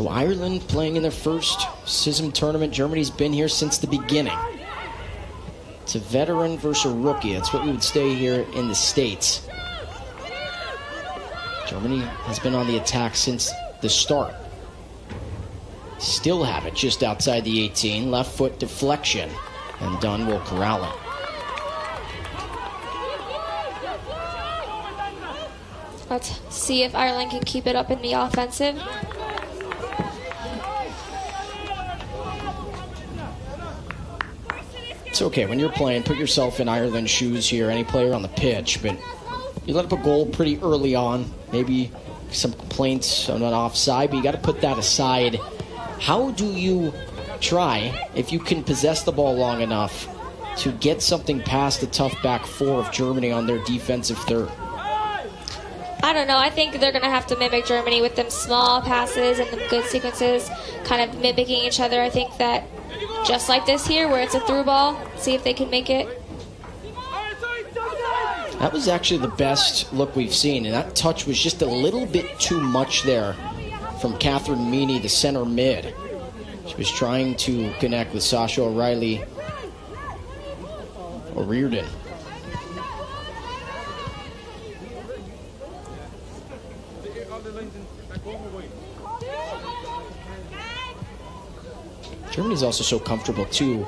So Ireland playing in their first CISM tournament. Germany's been here since the beginning. It's a veteran versus a rookie. That's what we would say here in the States. Germany has been on the attack since the start. Still have it just outside the 18. Left foot deflection. And Dunn will corral it. Let's see if Ireland can keep it up in the offensive. It's okay when you're playing, put yourself in Ireland's shoes here, any player on the pitch, but you let up a goal pretty early on, maybe some complaints on an offside, but you got to put that aside. How do you try, if you can possess the ball long enough, to get something past the tough back four of Germany on their defensive third? I don't know. I think they're going to have to mimic Germany with them small passes and them good sequences, kind of mimicking each other. I think that just like this here, where it's a through ball, see if they can make it. That was actually the best look we've seen, and that touch was just a little bit too much there from Catherine Meany, the center mid. She was trying to connect with Sasha O'Reilly or Reardon. Germany's also so comfortable, too,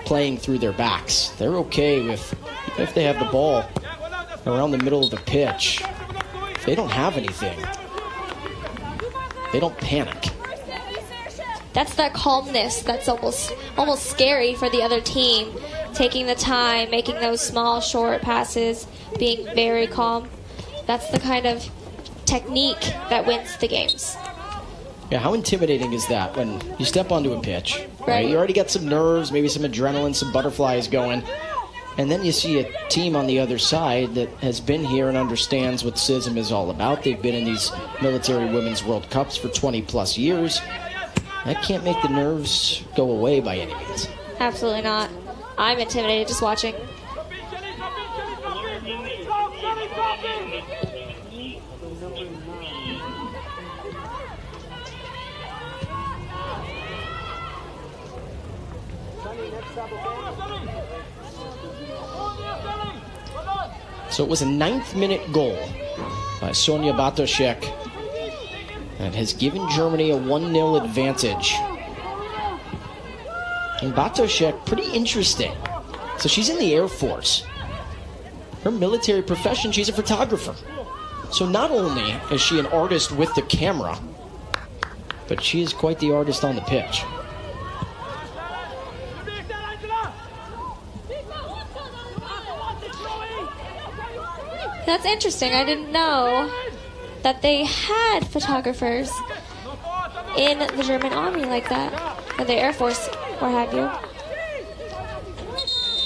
playing through their backs. They're okay with, even if they have the ball around the middle of the pitch, if they don't have anything, they don't panic. That's that calmness that's almost scary for the other team. Taking the time, making those small, short passes, being very calm. That's the kind of technique that wins the games. Yeah, how intimidating is that when you step onto a pitch, right? You already got some nerves, maybe some adrenaline, some butterflies going, and then you see a team on the other side that has been here and understands what CISM is all about. They've been in these military women's World Cups for 20-plus years. That can't make the nerves go away by any means. Absolutely not. I'm intimidated just watching. So it was a 9th-minute goal by Sonia Bartoszek that has given Germany a 1-0 advantage. And Bartoszek, pretty interesting. So she's in the Air Force. Her military profession, she's a photographer. So not only is she an artist with the camera, but she is quite the artist on the pitch. That's interesting. I didn't know that they had photographers in the German army like that, or the Air Force, what have you.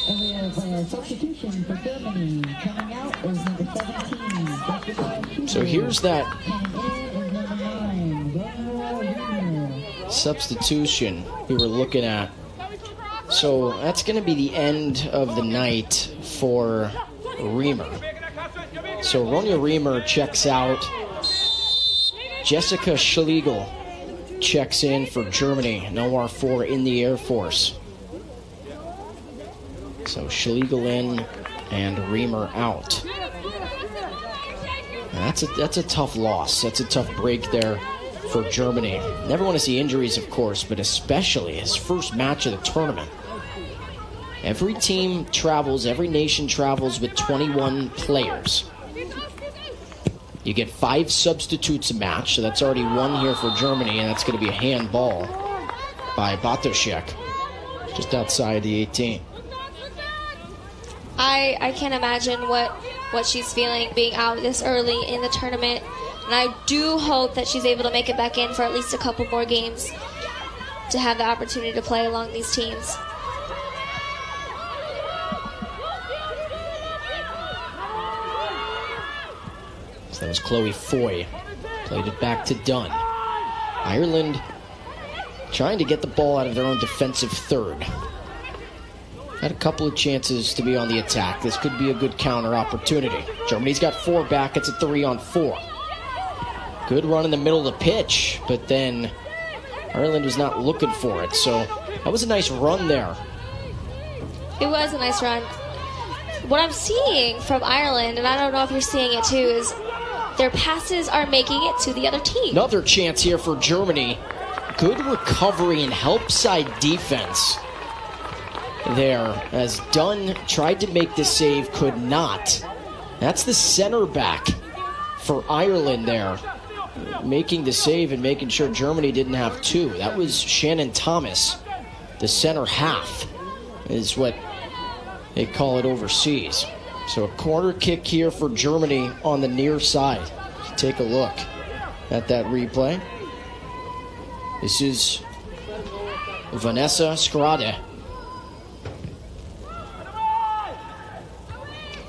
And we have a substitution for Germany. Coming out is number 17. So here's that substitution we were looking at. So that's going to be the end of the night for Reamer. So Ronja Reamer checks out. Jessica Schlegel checks in for Germany. No R4 in the Air Force. So Schlegel in and Reamer out. That's a tough loss. That's a tough break there for Germany. Never want to see injuries, of course, but especially his first match of the tournament. Every team travels, every nation travels with 21 players. You get 5 substitutes a match, so that's already 1 here for Germany, and that's going to be a handball by Bartoszek, just outside the 18. I can't imagine what she's feeling being out this early in the tournament, and I do hope that she's able to make it back in for at least a couple more games to have the opportunity to play along these teams. So that was Chloe Foy. Played it back to Dunn. Ireland trying to get the ball out of their own defensive third. Had a couple of chances to be on the attack. This could be a good counter opportunity. Germany's got 4 back. It's a 3-on-4. Good run in the middle of the pitch, but then Ireland was not looking for it, so that was a nice run there. It was a nice run. What I'm seeing from Ireland, and I don't know if you're seeing it too, is their passes are making it to the other team. Another chance here for Germany. Good recovery and help side defense there as Dunn tried to make the save, could not. That's the center back for Ireland there, making the save and making sure Germany didn't have two. That was Shannon Thomas. The center half is what they call it overseas. So a corner kick here for Germany on the near side. Take a look at that replay. This is Vanessa Scrade.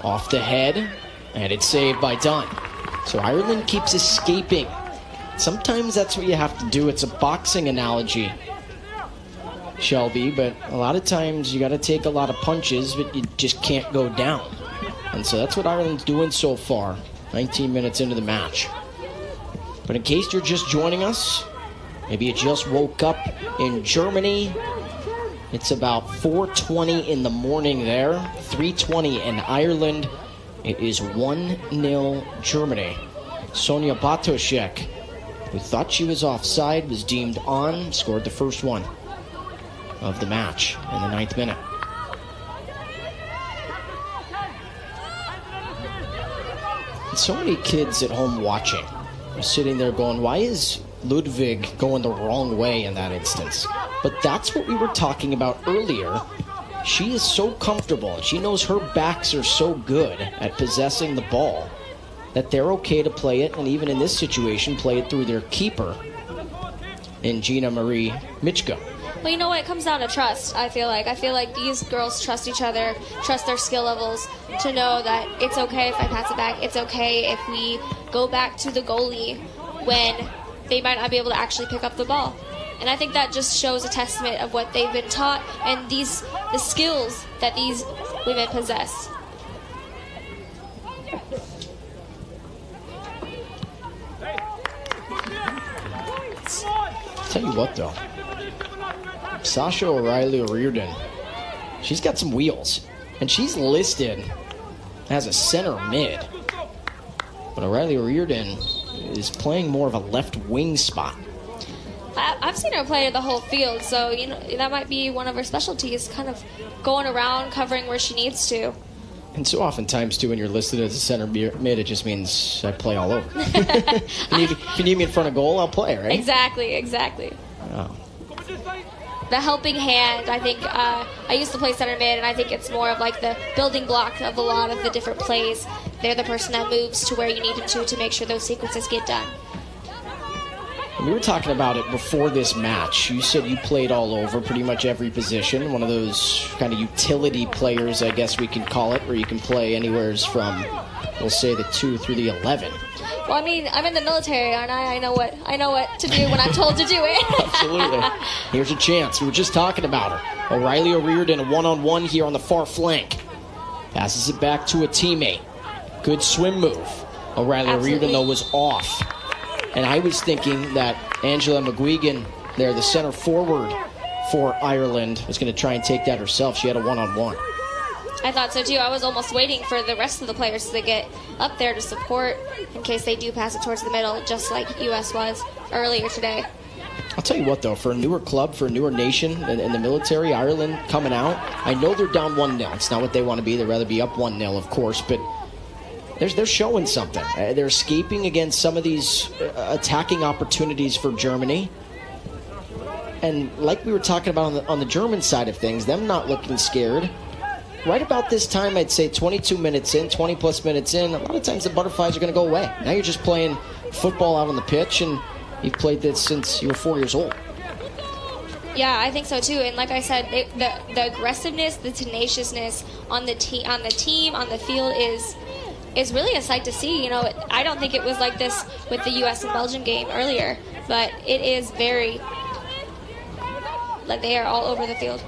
Off the head, and it's saved by Dunn. So Ireland keeps escaping. Sometimes that's what you have to do. It's a boxing analogy, Shelby, but a lot of times you got to take a lot of punches, but you just can't go down. And so that's what Ireland's doing so far, 19 minutes into the match. But in case you're just joining us, maybe you just woke up in Germany, it's about 4:20 in the morning there, 3:20 in Ireland. It is 1-0 Germany. Sonia Batoshek, who thought she was offside, was deemed on, scored the first one of the match in the 9th minute. And so many kids at home watching are sitting there going, why is Ludwig going the wrong way in that instance? But that's what we were talking about earlier. She is so comfortable, and she knows her backs are so good at possessing the ball that they're okay to play it, and even in this situation, play it through their keeper in Gina Marie Michka. Well, you know what? It comes down to trust, I feel like. I feel like these girls trust each other, trust their skill levels, to know that it's okay if I pass it back. It's okay if we go back to the goalie when they might not be able to actually pick up the ball. And I think that just shows a testament of what they've been taught and the skills that these women possess. Tell you what, though, Sasha O'Reilly O'Riordan, she's got some wheels, and she's listed as a center mid. But O'Reilly O'Riordan is playing more of a left wing spot. I've seen her play the whole field, so you know that might be one of her specialties, kind of going around, covering where she needs to. And so oftentimes, too, when you're listed as a center mid, it just means I play all over. If you need me in front of goal, I'll play, right? Exactly. Oh. The helping hand, I think, I used to play center mid, and I think it's more of like the building block of a lot of the different plays. They're the person that moves to where you need them to make sure those sequences get done. We were talking about it before this match. You said you played all over, pretty much every position. One of those kind of utility players, I guess we can call it, where you can play anywhere from, we'll say, the 2 through the 11. Well, I mean, I'm in the military, aren't I? I know what to do when I'm told to do it. Absolutely. Here's a chance. We were just talking about her. O'Reilly O'Riordan, a one-on-one here on the far flank. Passes it back to a teammate. Good swim move. O'Reilly O'Riordan, though, was off. And I was thinking that Angela McGuigan, there, the center forward for Ireland, was going to try and take that herself. She had a one-on-one. I thought so, too. I was almost waiting for the rest of the players to get up there to support in case they do pass it towards the middle, just like U.S. was earlier today. I'll tell you what, though, for a newer club, for a newer nation in the military, Ireland coming out, I know they're down 1-0. It's not what they want to be. They'd rather be up 1-0, of course, but they're showing something. They're escaping against some of these attacking opportunities for Germany. And like we were talking about on the German side of things, them not looking scared. Right about this time, I'd say 22 minutes in, 20-plus minutes in, a lot of times the butterflies are going to go away. Now you're just playing football out on the pitch, and you've played this since you were 4 years old. Yeah, I think so too. And like I said, the aggressiveness, the tenaciousness on the team, on the field is really a sight to see. You know, I don't think it was like this with the U.S. and Belgium game earlier, but it is very, like, they are all over the field.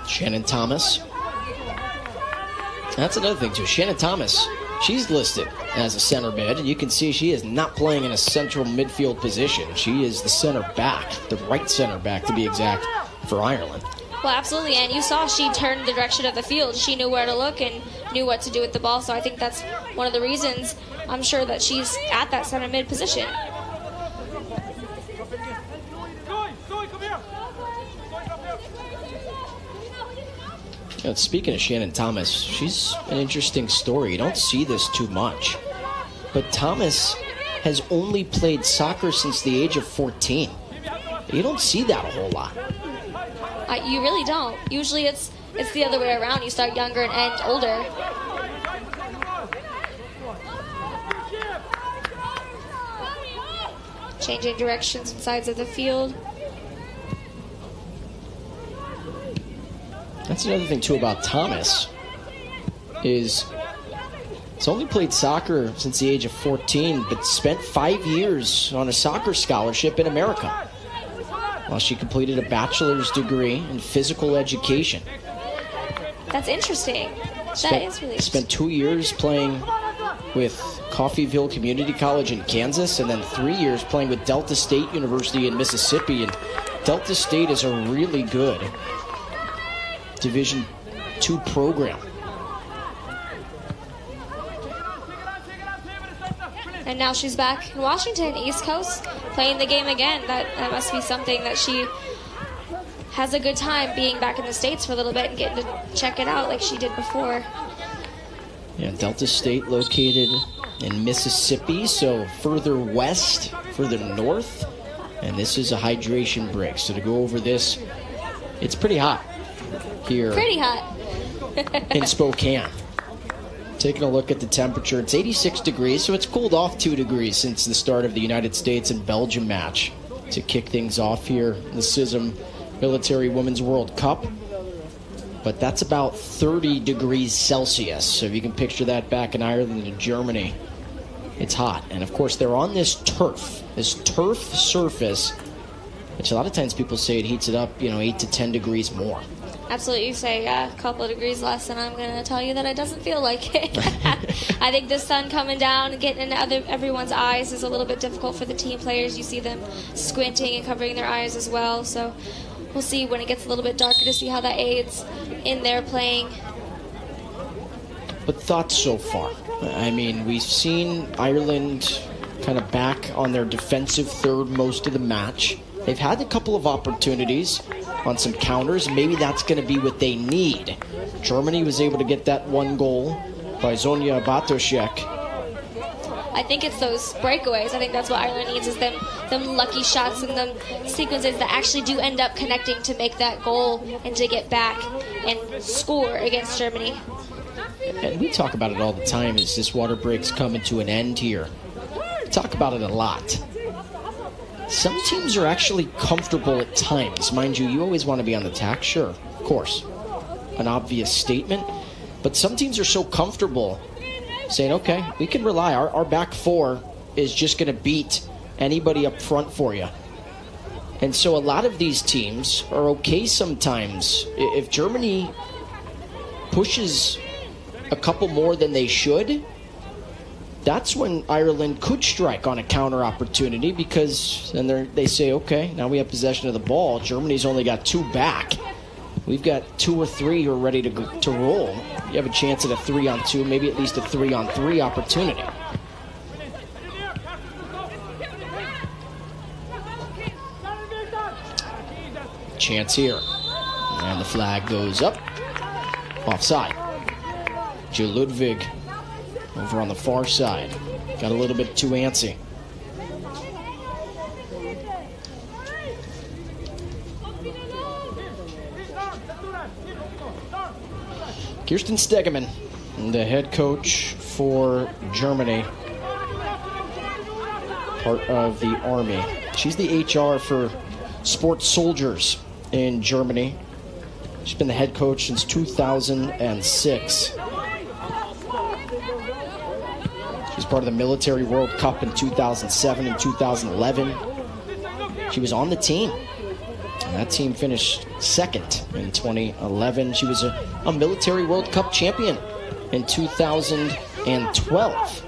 Shannon Thomas. That's another thing, too. Shannon Thomas, she's listed as a center mid, and you can see she is not playing in a central midfield position. She is the center back, the right center back, to be exact, for Ireland. Well, absolutely, and you saw she turned the direction of the field. She knew where to look and knew what to do with the ball, so I think that's one of the reasons I'm sure that she's at that center mid position. You know, speaking of Shannon Thomas, she's an interesting story. You don't see this too much. But Thomas has only played soccer since the age of 14. You don't see that a whole lot. You really don't. Usually it's the other way around. You start younger and end older. Changing directions and sides of the field. That's another thing, too, about Thomas, is he's only played soccer since the age of 14, but spent 5 years on a soccer scholarship in America while she completed a bachelor's degree in physical education. That's interesting. That is really interesting. Spent 2 years playing with Coffeyville Community College in Kansas, and then 3 years playing with Delta State University in Mississippi. And Delta State is a really good Division II program. And now she's back in Washington, East Coast, playing the game again. That must be something that she has a good time being back in the States for a little bit and getting to check it out like she did before. Yeah, Delta State located in Mississippi, so further west, further north. And this is a hydration break. So to go over this, it's pretty hot here. Pretty hot. in Spokane. Taking a look at the temperature, it's 86 degrees, so it's cooled off 2 degrees since the start of the United States and Belgium match to kick things off here in the CISM Military Women's World Cup. But that's about 30 degrees Celsius, so if you can picture that back in Ireland and Germany, it's hot. And of course, they're on this turf surface, which a lot of times people say it heats it up, 8 to 10 degrees more. Absolutely, you say a couple of degrees less, and I'm going to tell you that it doesn't feel like it. I think the sun coming down and getting into everyone's eyes is a little bit difficult for the team players. You see them squinting and covering their eyes as well, so we'll see when it gets a little bit darker to see how that aids in their playing. But thoughts so far? I mean, we've seen Ireland kind of back on their defensive third most of the match. They've had a couple of opportunities on some counters, and maybe that's going to be what they need. Germany was able to get that one goal by Zonia Bartoszek. I think it's those breakaways. I think that's what Ireland needs, is them lucky shots and them sequences that actually do end up connecting to make that goal and to get back and score against Germany. And we talk about it all the time as this water break's coming to an end here. We talk about it a lot. Some teams are actually comfortable at times. Mind you, you always want to be on the attack. Sure, of course. An obvious statement. But some teams are so comfortable saying, okay, we can rely. Our back four is just going to beat anybody up front for you. And so a lot of these teams are okay sometimes. If Germany pushes a couple more than they should, that's when Ireland could strike on a counter opportunity, because then they say, okay, now we have possession of the ball. Germany's only got 2 back. We've got 2 or 3 who are ready to roll. You have a chance at a 3-on-2, maybe at least a 3-on-3 opportunity. Chance here. And the flag goes up. Offside. Jill Ludwig over on the far side. Got a little bit too antsy. Kirsten Stegemann, the head coach for Germany, part of the Army. She's the HR for sports soldiers in Germany. She's been the head coach since 2006. She's part of the Military World Cup in 2007 and 2011. She was on the team That team finished second in 2011. She was a military World Cup champion in 2012.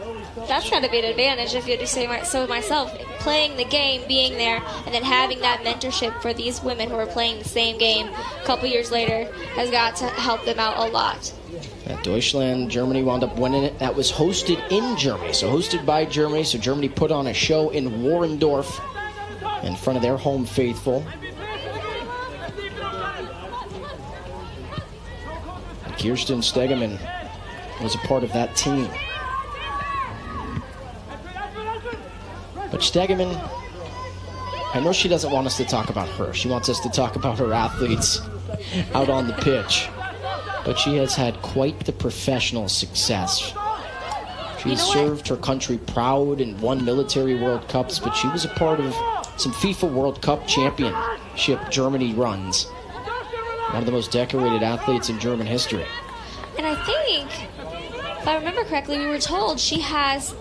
That's got to be an advantage, if you do say so myself. Playing the game, being there, and then having that mentorship for these women who are playing the same game a couple years later has got to help them out a lot. At Deutschland, Germany wound up winning it. That was hosted in Germany, so hosted by Germany. So Germany put on a show in Warendorf in front of their home faithful. And Kirsten Stegemann was a part of that team. But Stegemann, I know she doesn't want us to talk about her. She wants us to talk about her athletes out on the pitch. But she has had quite the professional success. She has served her country proud and won military World Cups, but she was a part of some FIFA World Cup championship Germany runs. One of the most decorated athletes in German history. And I think, if I remember correctly, we were told she has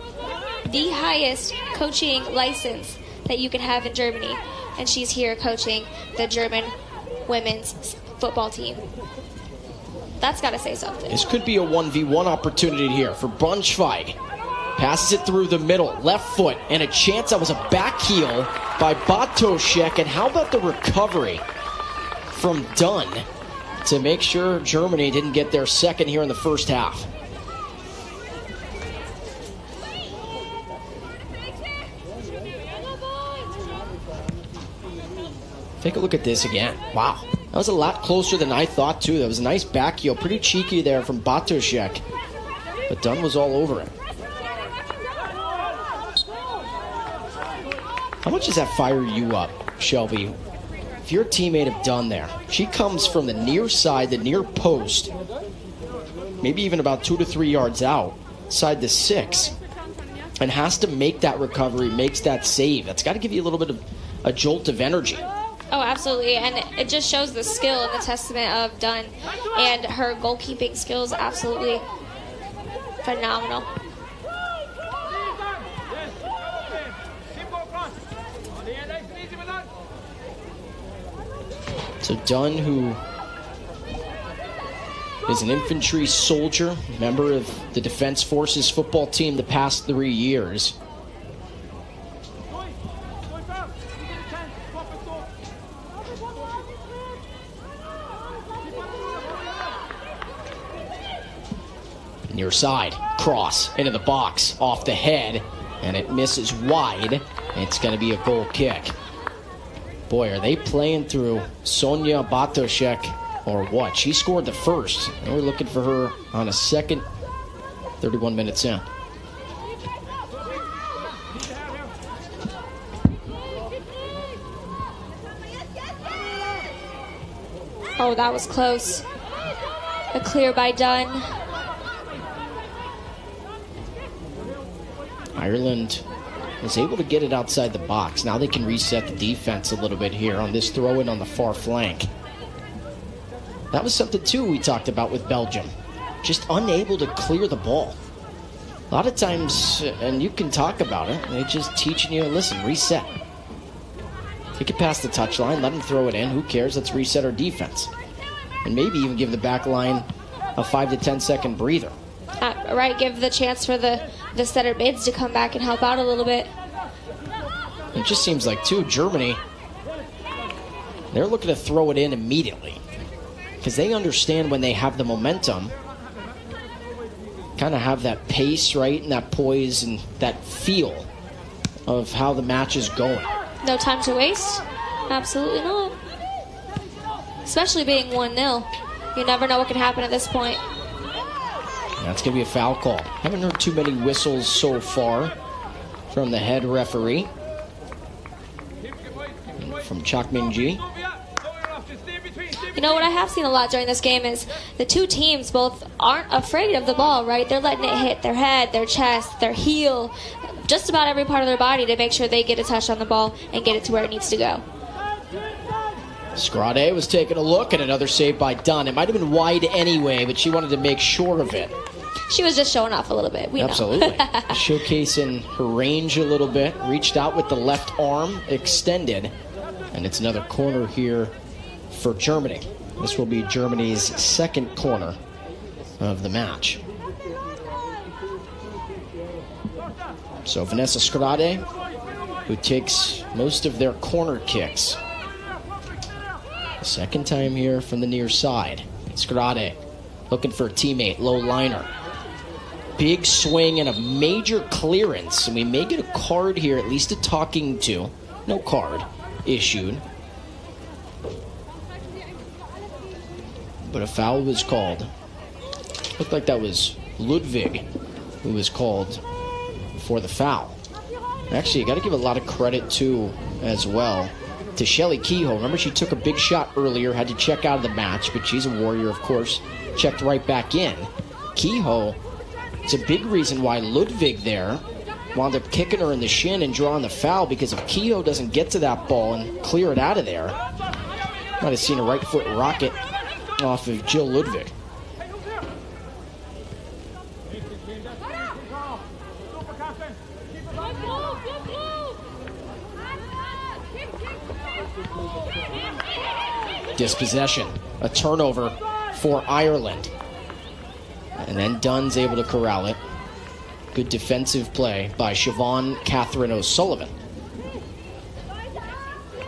the highest coaching license that you can have in Germany. And she's here coaching the German women's football team. That's got to say something. This could be a 1v1 opportunity here for Braunschweig. Passes it through the middle, left foot, and a chance. That was a back heel by Bartoszek. And how about the recovery from Dunn to make sure Germany didn't get their second here in the first half? Take a look at this again. Wow. That was a lot closer than I thought, too. That was a nice back heel. Pretty cheeky there from Bartoszek. But Dunn was all over it. How much does that fire you up, Shelby? If you're a teammate of Dunn there, she comes from the near side, the near post, maybe even about 2 to 3 yards outside the 6, and has to make that recovery, makes that save. That's got to give you a little bit of a jolt of energy. Oh, absolutely. And it just shows the skill and the testament of Dunn. And her goalkeeping skills, absolutely phenomenal. So Dunn, who is an infantry soldier, member of the Defense Forces football team the past 3 years. Near side, cross into the box, off the head, and it misses wide. It's going to be a goal kick. Boy, are they playing through Sonia Bartoszek or what? She scored the first, and we're looking for her on a second, 31 minutes in. Oh, that was close. A clear by Dunn. Ireland was able to get it outside the box. Now they can reset the defense a little bit here on this throw-in on the far flank. That was something, too, we talked about with Belgium. Just unable to clear the ball. A lot of times, and you can talk about it, they're just teaching you, listen, reset. Take it past the touchline, let them throw it in. Who cares? Let's reset our defense. And maybe even give the back line a 5 to 10 second breather. Right, give the chance for the setter mids to come back and help out a little bit. It just seems like, too, Germany, they're looking to throw it in immediately because they understand when they have the momentum, kind of have that pace, right, and that poise and that feel of how the match is going. No time to waste? Absolutely not. Especially being 1-0. You never know what can happen at this point. That's going to be a foul call. Haven't heard too many whistles so far from the head referee. From Chak Min-ji. You know what I have seen a lot during this game is the two teams both aren't afraid of the ball, right? They're letting it hit their head, their chest, their heel, just about every part of their body to make sure they get a touch on the ball and get it to where it needs to go. Scrade was taking a look, and another save by Dunn. It might have been wide anyway, but she wanted to make sure of it. She was just showing off a little bit. We Absolutely. know. Showcasing her range a little bit. Reached out with the left arm extended And it's another corner here for Germany. This will be Germany's second corner of the match. So Vanessa Skrade, who takes most of their corner kicks. Second time here from the near side. Skrade looking for a teammate, low liner. Big swing and a major clearance. And we may get a card here, at least a talking to. No card issued. But a foul was called. Looked like that was Ludwig who was called for the foul. Actually, you got to give a lot of credit too, as well, to Shelly Kehoe. Remember, she took a big shot earlier, had to check out of the match, but she's a warrior, of course. Checked right back in. Kehoe, it's a big reason why Ludwig there wound up kicking her in the shin and drawing the foul, because if Kehoe doesn't get to that ball and clear it out of there, might have seen a right foot rocket off of Jill Ludwig. Dispossession, a turnover for Ireland. And then Dunn's able to corral it. Good defensive play by Siobhan Catherine O'Sullivan,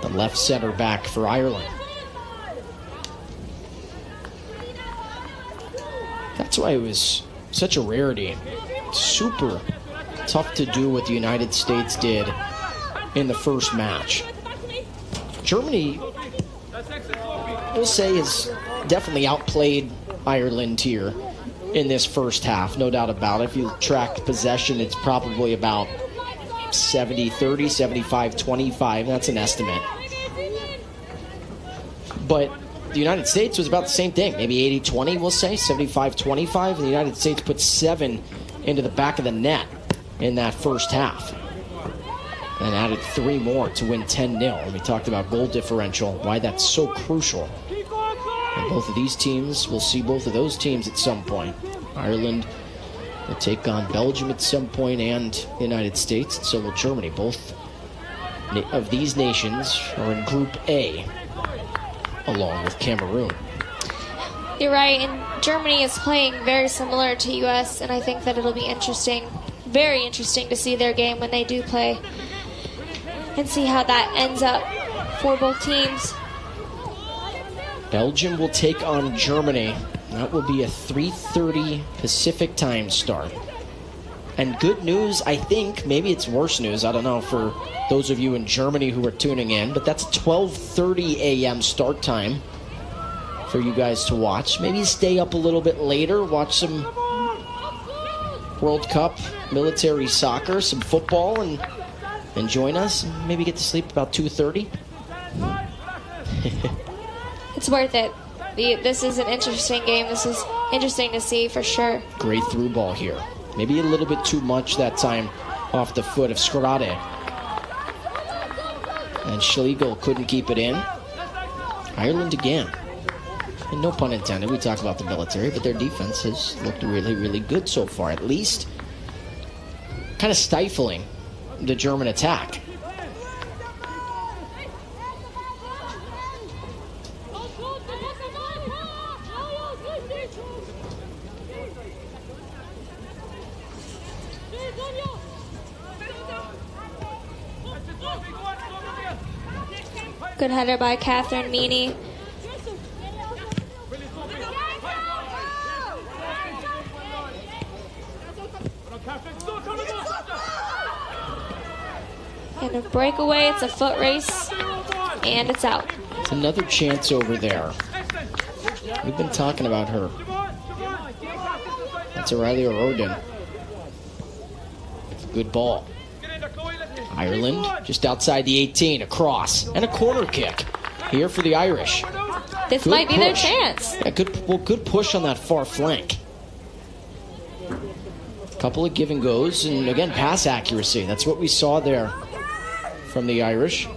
the left center back for Ireland. That's why it was such a rarity. Super tough to do what the United States did in the first match. Germany, we'll say, has definitely outplayed Ireland here in this first half, no doubt about it. If you track possession, it's probably about 70-30, 75-25. That's an estimate. But the United States was about the same thing, maybe 80-20, we'll say, 75-25. The United States put 7 into the back of the net in that first half and added 3 more to win 10-0. And we talked about goal differential, why that's so crucial. And both of these teams, we'll see both of those teams at some point. Ireland will take on Belgium at some point, and the United States, and so will Germany. Both of these nations are in Group A, along with Cameroon. You're right, and Germany is playing very similar to U.S., and I think that it'll be interesting, very interesting to see their game when they do play and see how that ends up for both teams. Belgium will take on Germany. That will be a 3:30 Pacific time start. And good news, I think, maybe it's worse news, I don't know, for those of you in Germany who are tuning in, but that's a 12:30 a.m. start time for you guys to watch. Maybe stay up a little bit later, watch some World Cup military soccer, some football, and join us. Maybe get to sleep about 2:30. It's worth it. This is an interesting game. This is interesting to see for sure. Great through ball here. Maybe a little bit too much that time off the foot of Skrade. And Schlegel couldn't keep it in. Ireland again. And no pun intended, we talk about the military, but their defense has looked really, really good so far. At least kind of stifling the German attack. Good header by Catherine Meany. And a breakaway, it's a foot race, and it's out. It's another chance over there. We've been talking about her. That's O'Reilly O'Rodin. Good ball. Ireland just outside the 18, a cross, and a corner kick here for the Irish. This might be their chance. Yeah, good push on that far flank. Couple of give and goes, and again, pass accuracy. That's what we saw there from the Irish.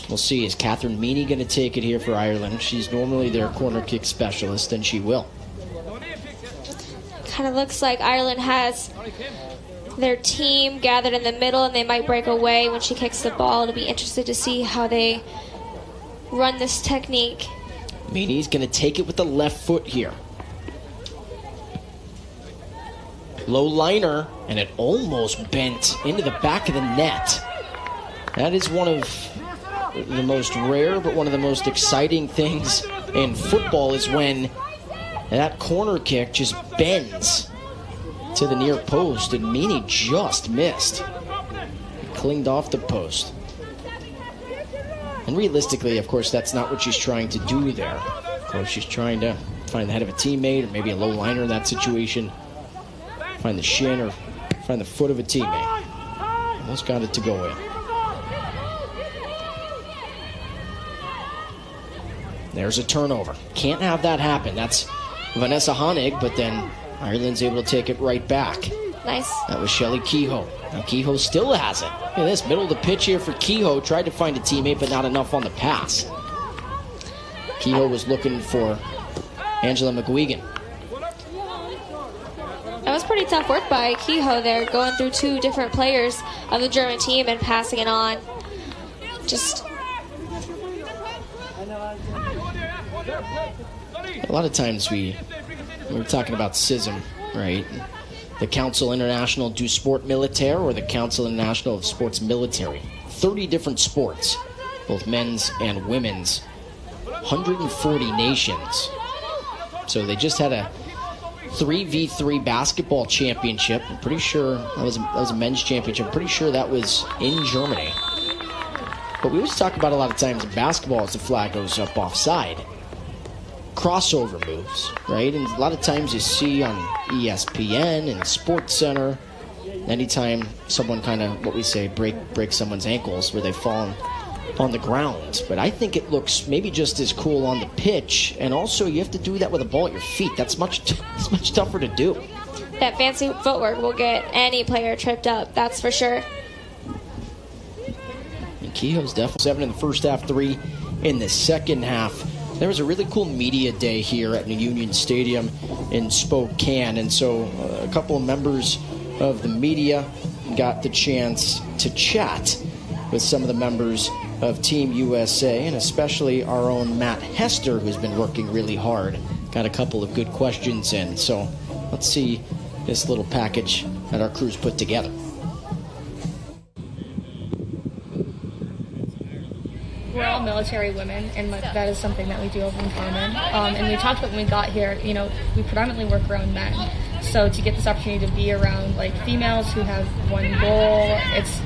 We'll see, is Catherine Meany going to take it here for Ireland? She's normally their corner kick specialist, and she will. Kind of looks like Ireland has their team gathered in the middle, and they might break away when she kicks the ball. It'll be interested to see how they run this technique. Meany's going to take it with the left foot here. Low liner, and it almost bent into the back of the net. That is one of the most rare, but one of the most exciting things in football is when that corner kick just bends to the near post, and Meany just missed. It clinged off the post. And realistically, of course, that's not what she's trying to do there. Of course, she's trying to find the head of a teammate, or maybe a low liner in that situation. Find the shin or find the foot of a teammate. Almost got it to go in. There's a turnover. Can't have that happen. That's Vanessa Honig, but then Ireland's able to take it right back. Nice. That was Shelley Kehoe. Now Kehoe still has it. Look at this, middle of the pitch here for Kehoe. Tried to find a teammate, but not enough on the pass. Kehoe was looking for Angela McGuigan. That was pretty tough work by Kehoe there, going through two different players of the German team and passing it on. Just a lot of times we're talking about CISM, right? The Council International du Sport Militaire, or the Council International of Sports Military. 30 different sports, both men's and women's. 140 nations. So they just had a 3v3 basketball championship. I'm pretty sure that was a men's championship. I'm pretty sure that was in Germany. But we always talk about a lot of times in basketball as the flag goes up offside. Crossover moves, right? And a lot of times you see on ESPN and Sports Center, anytime someone kind of, what we say, break someone's ankles where they fall on the ground. But I think it looks maybe just as cool on the pitch, and also you have to do that with a ball at your feet. That's much tougher to do. that fancy footwork will get any player tripped up, that's for sure. And Kehoe's definitely 7 in the first half, 3 in the second half. There was a really cool media day here at the Union Stadium in Spokane, and so a couple of members of the media got the chance to chat with some of the members of Team USA, and especially our own Matt Hester, who's been working really hard. Got a couple of good questions in, so let's see this little package that our crews put together. We're all military women, and that is something that we do have in common. And we talked about when we got here, you know, we predominantly work around men. So to get this opportunity to be around like females who have one goal, it's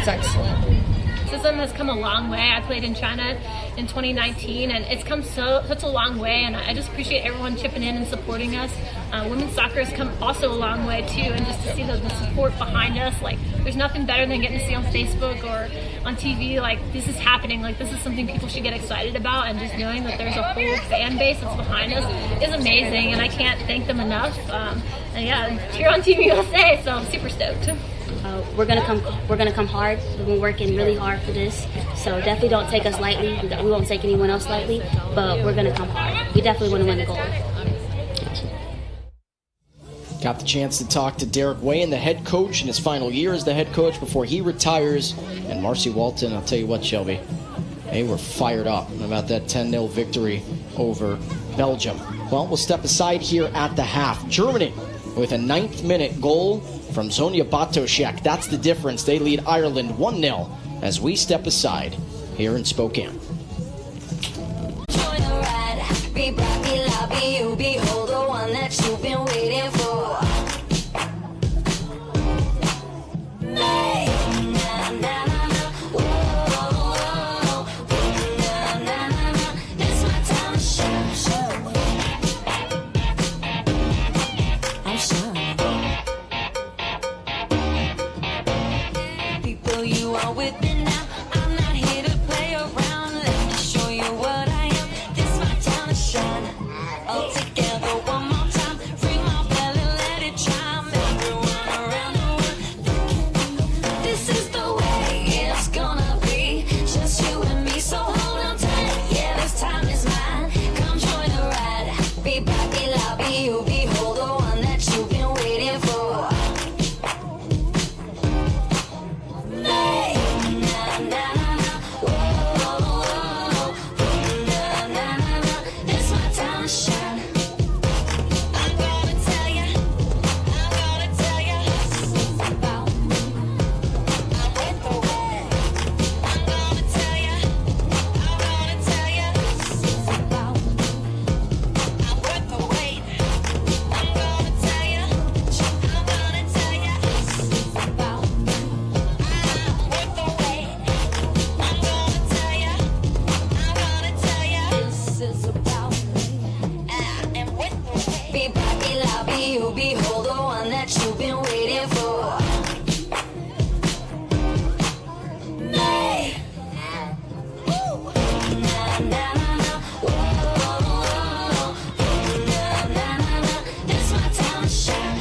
excellent. CISM has come a long way. I played in China in 2019, and it's come such a long way, and I just appreciate everyone chipping in and supporting us. Women's soccer has come also a long way too, and just to see the support behind us, like there's nothing better than getting to see on Facebook or on TV, like this is happening, like this is something people should get excited about, and just knowing that there's a whole fan base that's behind us is amazing, and I can't thank them enough. And yeah, cheer on Team USA, so I'm super stoked. We're gonna come hard. We've been working really hard for this, so definitely don't take us lightly. We won't take anyone else lightly, but we're gonna come hard. We definitely want to win the gold. Got the chance to talk to Derek Wayne, the head coach, in his final year as the head coach before he retires. And Marcy Walton, I'll tell you what, Shelby, they were fired up about that 10-0 victory over Belgium. Well, we'll step aside here at the half. Germany with a 9th-minute goal from Zonia Batoshek. That's the difference. They lead Ireland 1-0 as we step aside here in Spokane. Join the ride, be happy, lobby, you behold the one that you've been waiting for. Hey, na, na, na, na. Whoa, na, na, na, na. It's my time to shine. I'm shining. People, you are with me now. I'm not here to play around. Let me show you what I am. This my time to shine. All together one more time. Ring my bell and let it chime. Everyone around the world, look at me. This is the way it's gonna be. Just you and me, so hold on tight. Yeah, this time is mine. Come join the ride. Be happy, lobby, you behold the one that you've been waiting for. time to shine. I'm gonna tell ya, this is about me. I'm with the wind. I'm gonna tell ya, this is about me. I'm with the weight. I'm gonna tell ya, this is about me. I'm with the weight. I'm gonna tell ya, this is about me. And with the weight. Be happy, love you, behold the one that you've been waiting for. May. Woo. Na na na na. Whoa, whoa, whoa. Na na na na. This my time to shine.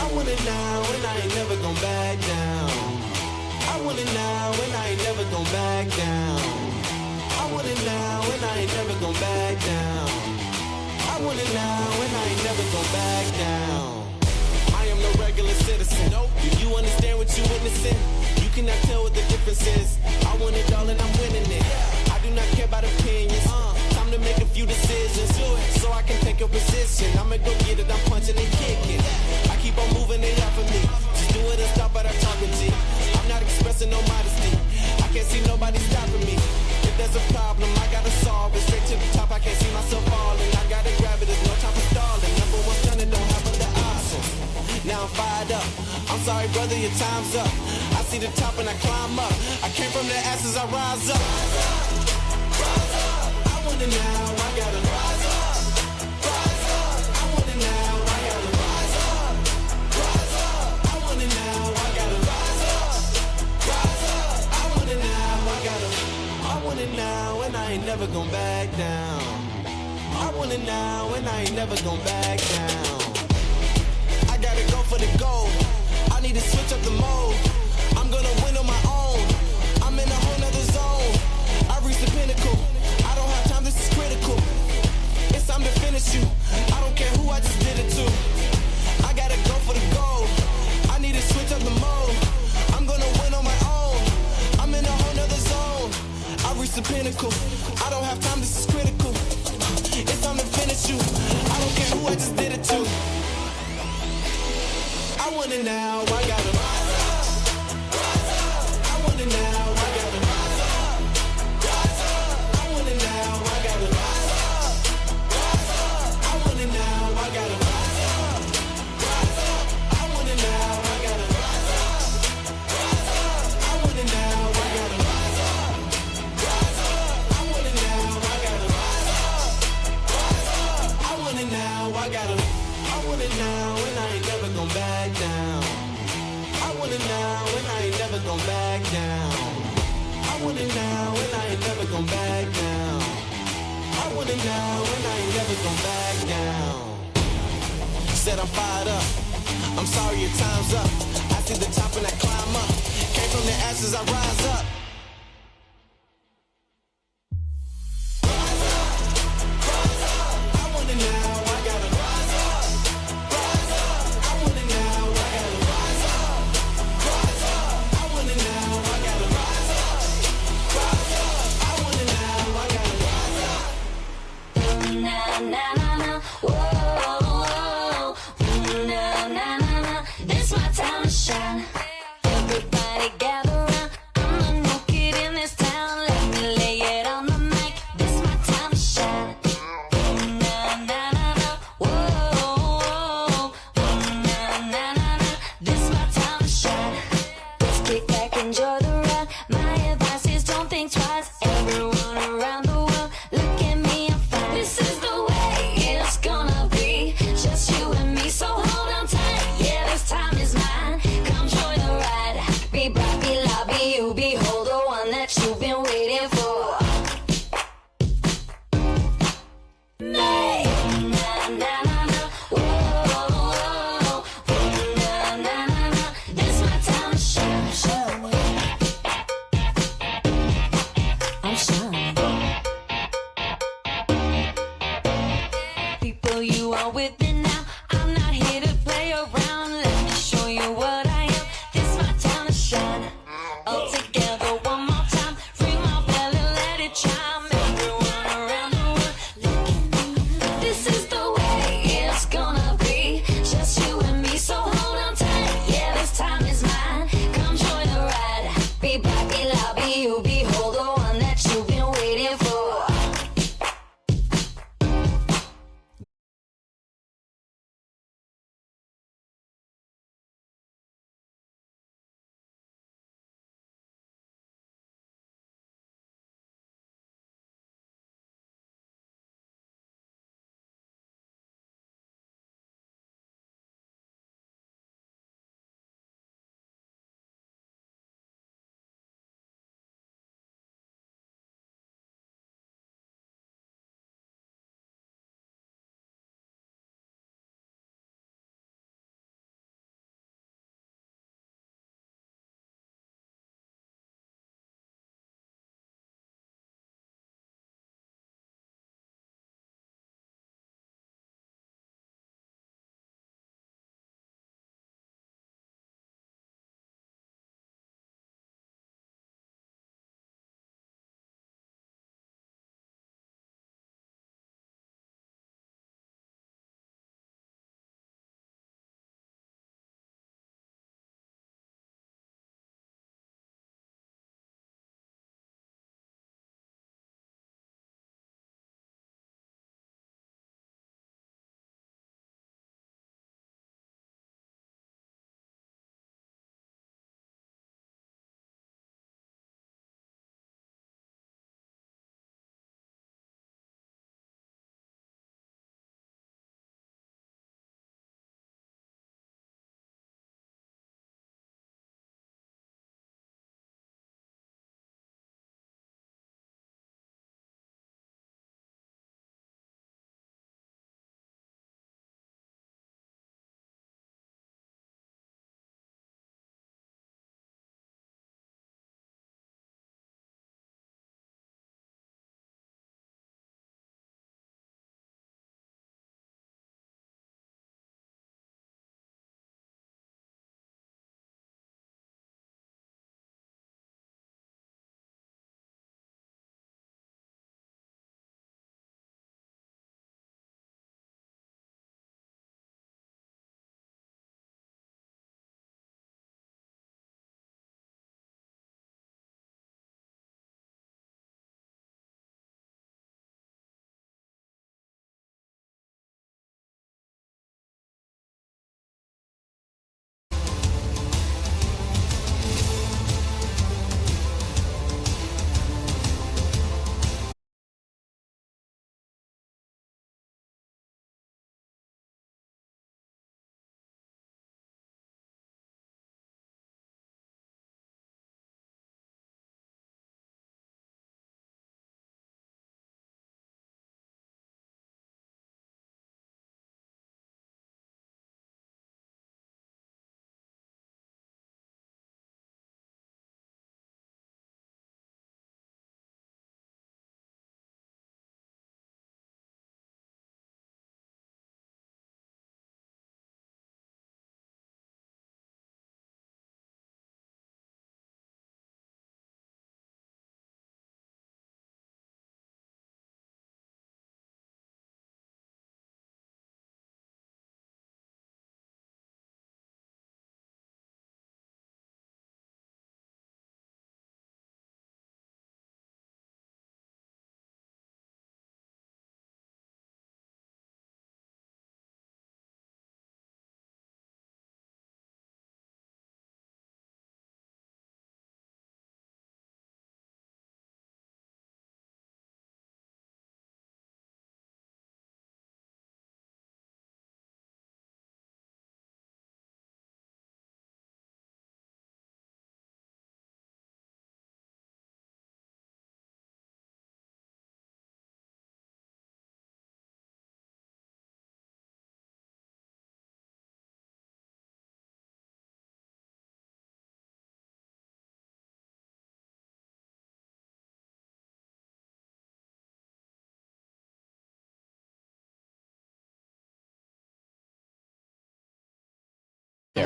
I want it now and I ain't never gon' back down. I want it now and I ain't never gon' back down. I want it now and I ain't never gon' back down. I want it now and I ain't never gon' back down. I am no regular citizen. Nope. Do you understand what you witnessing? You cannot tell what the difference is. I want it all and I'm winning it. I do not care about opinions. Time to make a few decisions so I can take a position. I'ma go get it, I'm punching and kicking. I keep on moving, they off of me. Just do it and stop at our talking G. I'm not expressing no modesty. I can't see nobody stopping me. If there's a problem, I gotta solve it. Straight to the top, I can't see myself falling. I gotta grab it, there's no time for stalling. Number one son, it don't have other options. Now I'm fired up. I'm sorry, brother, your time's up. I see the top and I climb up. I came from the ashes, I rise up. Rise up. I want it now, I gotta rise up. Rise up. I want it now, I gotta rise up. Rise up. I want it now, I gotta rise up. Rise up. I want it now, I want it now, and I ain't never gon' back down. I want it now, and I ain't never gon' back down. I gotta go for the gold. I need to switch up the mode. I'm gonna win on my own. I'm in a whole nother zone. I reached the pinnacle. I don't have time, this is critical. It's time to finish you. I don't care who I just did it to. I gotta go for the gold. I need to switch up the mode. I'm gonna win on my own. I'm in a whole nother zone. I reached the pinnacle. I don't have time, this is critical. It's time to finish you. I don't care who I just did it to. I want it now, I gotta rise up. Rise up. I want it now, I gotta rise up. Rise up. I want it now, I gotta rise up. Rise up. I want it now, I gotta rise up. Rise up. I want it now, I gotta rise up. Rise up. I want it now, I gotta rise up. sorry, your time's up. I see the top and I climb up. Came from the ashes, I rise up. I want it now, I gotta rise up. Rise up. I want it now, I gotta rise up. Rise up. I want it now, I gotta rise up. Rise up. I want it now, I gotta rise up. Na na na na, whoa, whoa. Na na na na, this my time to shine. Everybody gather round, I'm the new kid in this town. Let me lay it on the mic, this my time to shine. Na na na na, whoa, whoa. Na na na na, this my time to shine. Let's kick back, enjoy the ride. My advice is don't think twice. Everyone around the world, look at me, I'm fine. This is the way it's gonna be, just you and me. So hold on tight, yeah, this time is mine. Come join the ride. Be bright, be loud, be you, behold the one that you've been waiting for. Nay. Na na na na, whoa, whoa. Na na na na, this my time to shine, shine. I'm shining. People, you are with me now. I'm not here to play around. Let me show you what I am. This my time to shine. All together one more time. Ring my bell and let it chime. Everyone around the world, look at me. This is the way it's gonna be, just you and me. So hold on tight, yeah, this time is mine. Come join the ride. Be bright, be loud, be you, behold the one that you've been waiting for.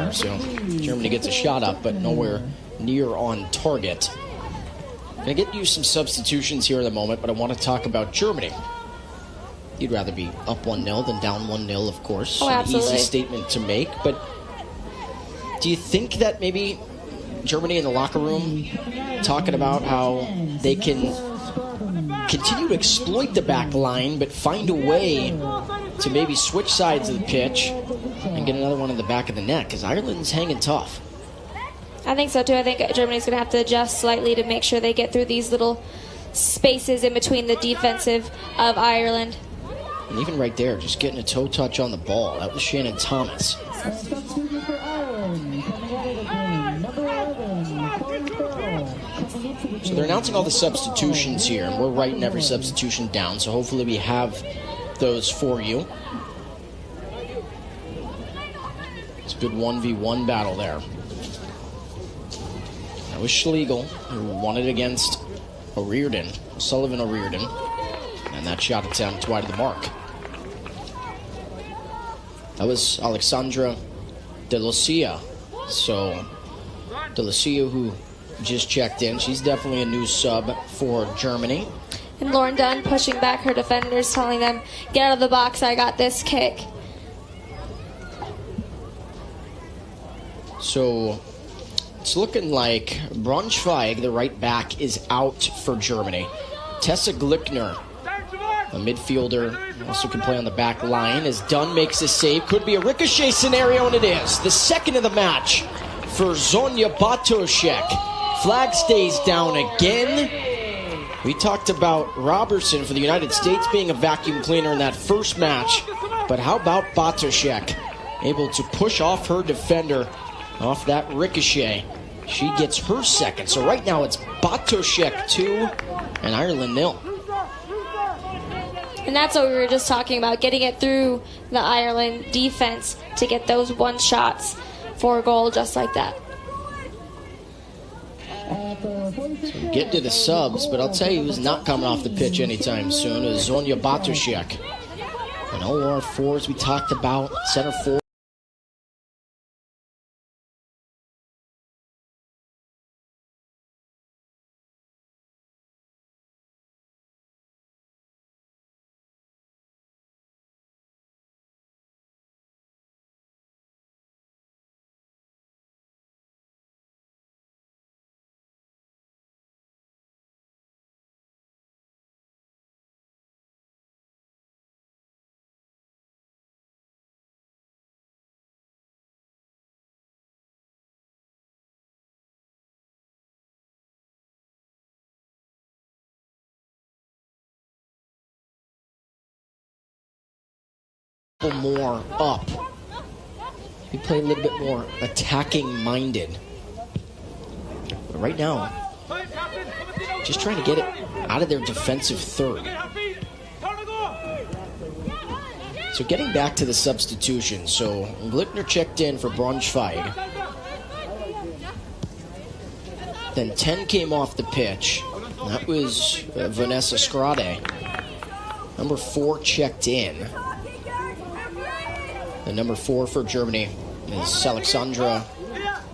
there. So Germany gets a shot up, but nowhere near on target. I'm going to get you some substitutions here in a moment, but I want to talk about Germany. You'd rather be up 1-0 than down 1-0, of course. Oh, absolutely. An easy statement to make, but do you think that maybe Germany in the locker room talking about how they can continue to exploit the back line, but find a way to maybe switch sides of the pitch and get another one in the back of the net? Because Ireland's hanging tough. I think so too. I think Germany's going to have to adjust slightly to make sure they get through these little spaces in between the defensive of Ireland. And even right there, just getting a toe touch on the ball. That was Shannon Thomas. And substitution for Ireland, coming out of the game, number 11, Corey Farrell, coming into the game. So they're announcing all the substitutions here, and we're writing every substitution down, so hopefully we have those for you. It's a good 1v1 battle there. That was Schlegel, who won it against Sullivan O'Riordan. And that shot attempt wide of the mark. That was Alexandra De Lucia. So, De Lucia, who just checked in, she's definitely a new sub for Germany. And Lauren Dunn pushing back her defenders, telling them, get out of the box, I got this kick. So, it's looking like Braunschweig, the right back, is out for Germany. Tessa Glickner, a midfielder, also can play on the back line, as Dunn makes a save. Could be a ricochet scenario, and it is. The second of the match for Zonia Bartoszek. Flag stays down again. We talked about Robertson for the United States being a vacuum cleaner in that first match. But how about Bartoszek? Able to push off her defender off that ricochet. She gets her second. So right now it's Bartoszek 2 and Ireland 0. And that's what we were just talking about, getting it through the Ireland defense to get those one shots for a goal just like that. So get to the subs, but I'll tell you who's not coming off the pitch anytime soon is Zonia Bartoszek. And all our fours we talked about, center forward. More up. We play a little bit more attacking minded. But right now, just trying to get it out of their defensive third. So getting back to the substitution. So Glickner checked in for Braunschweig. Then 10 came off the pitch. That was Vanessa Scrade. Number 4 checked in. The number 4 for Germany is Alexandra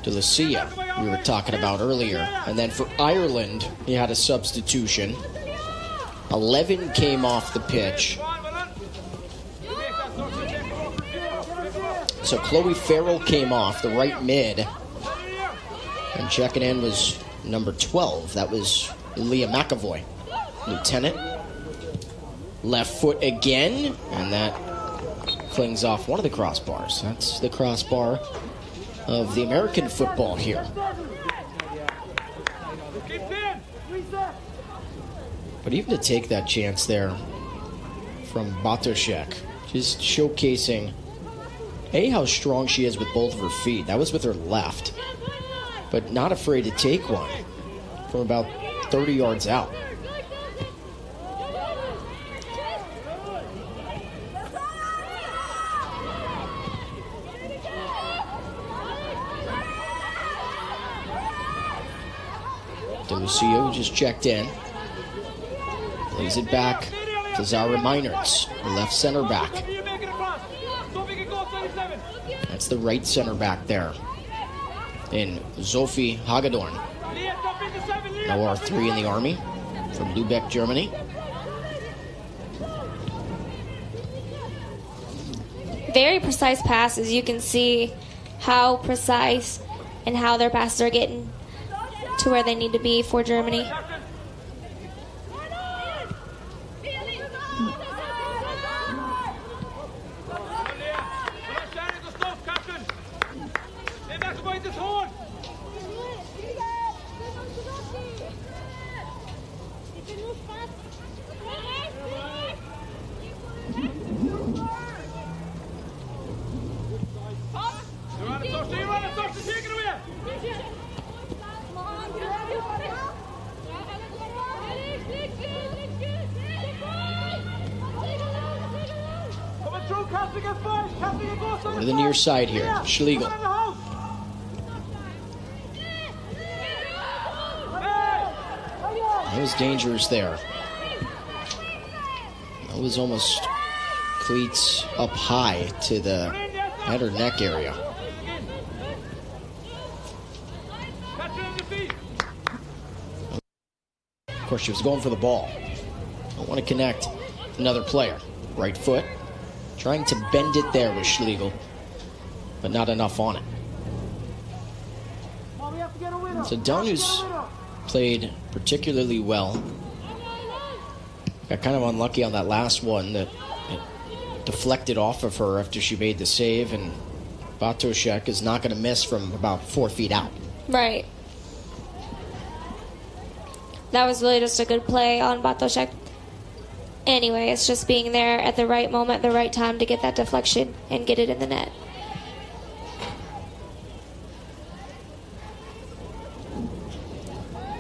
De Lucia, we were talking about earlier. And then for Ireland, he had a substitution. 11 came off the pitch. So Chloe Farrell came off, the right mid. And checking in was number 12. That was Leah McAvoy. Lieutenant. Left foot again, and that clings off one of the crossbars. That's the crossbar of the American football here. But even to take that chance there from Bartoszek, just showcasing how strong she is with both of her feet. That was with her left, but not afraid to take one from about 30 yards out. Lucio just checked in. Plays it back to Zara Meinertz, the left center back. That's the right center back there in Sophie Hagedorn. Now R3 in the Army from Lübeck, Germany. Very precise passes. You can see how precise and how their passes are getting to where they need to be for Germany. Over to the near side here, Schlegel. That was dangerous there. That was almost cleats up high to the head or neck area. Of course, she was going for the ball. Don't want to connect another player. Right foot. Trying to bend it there with Schlegel, but not enough on it. So Dunn, who's played particularly well, got kind of unlucky on that last one that it deflected off of her after she made the save, and Bartoszek is not going to miss from about 4 feet out. Right. That was really just a good play on Bartoszek. Anyway, it's just being there at the right moment, the right time to get that deflection and get it in the net.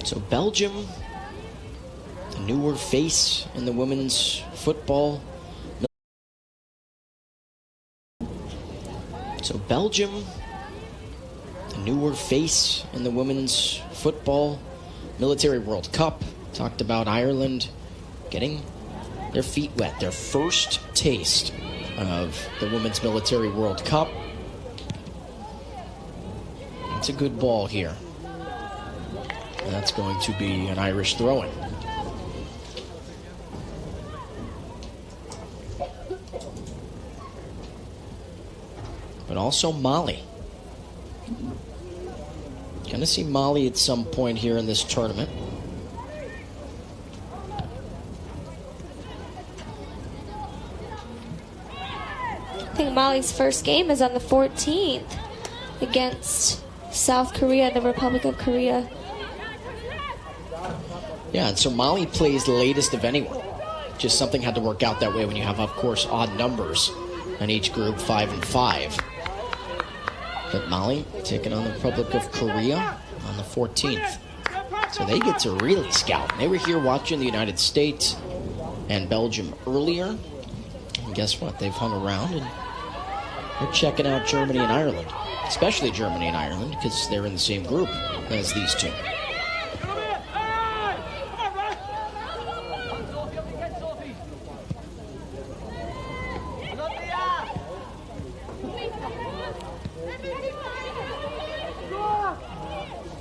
So Belgium, the newer face in the women's football. So Belgium, the newer face in the women's football Military World Cup. Talked about Ireland getting their feet wet, their first taste of the Women's Military World Cup. It's a good ball here. And that's going to be an Irish throw-in. But also Mali. Going to see Mali at some point here in this tournament. I think Mali's first game is on the 14th against South Korea, the Republic of Korea. Yeah, and so Mali plays the latest of anyone. Just something had to work out that way when you have, of course, odd numbers in each group, 5 and 5. But Mali taking on the Republic of Korea on the 14th. So they get to really scout. They were here watching the United States and Belgium earlier. And guess what? They've hung around and they're checking out Germany and Ireland. Especially Germany and Ireland, because they're in the same group as these two.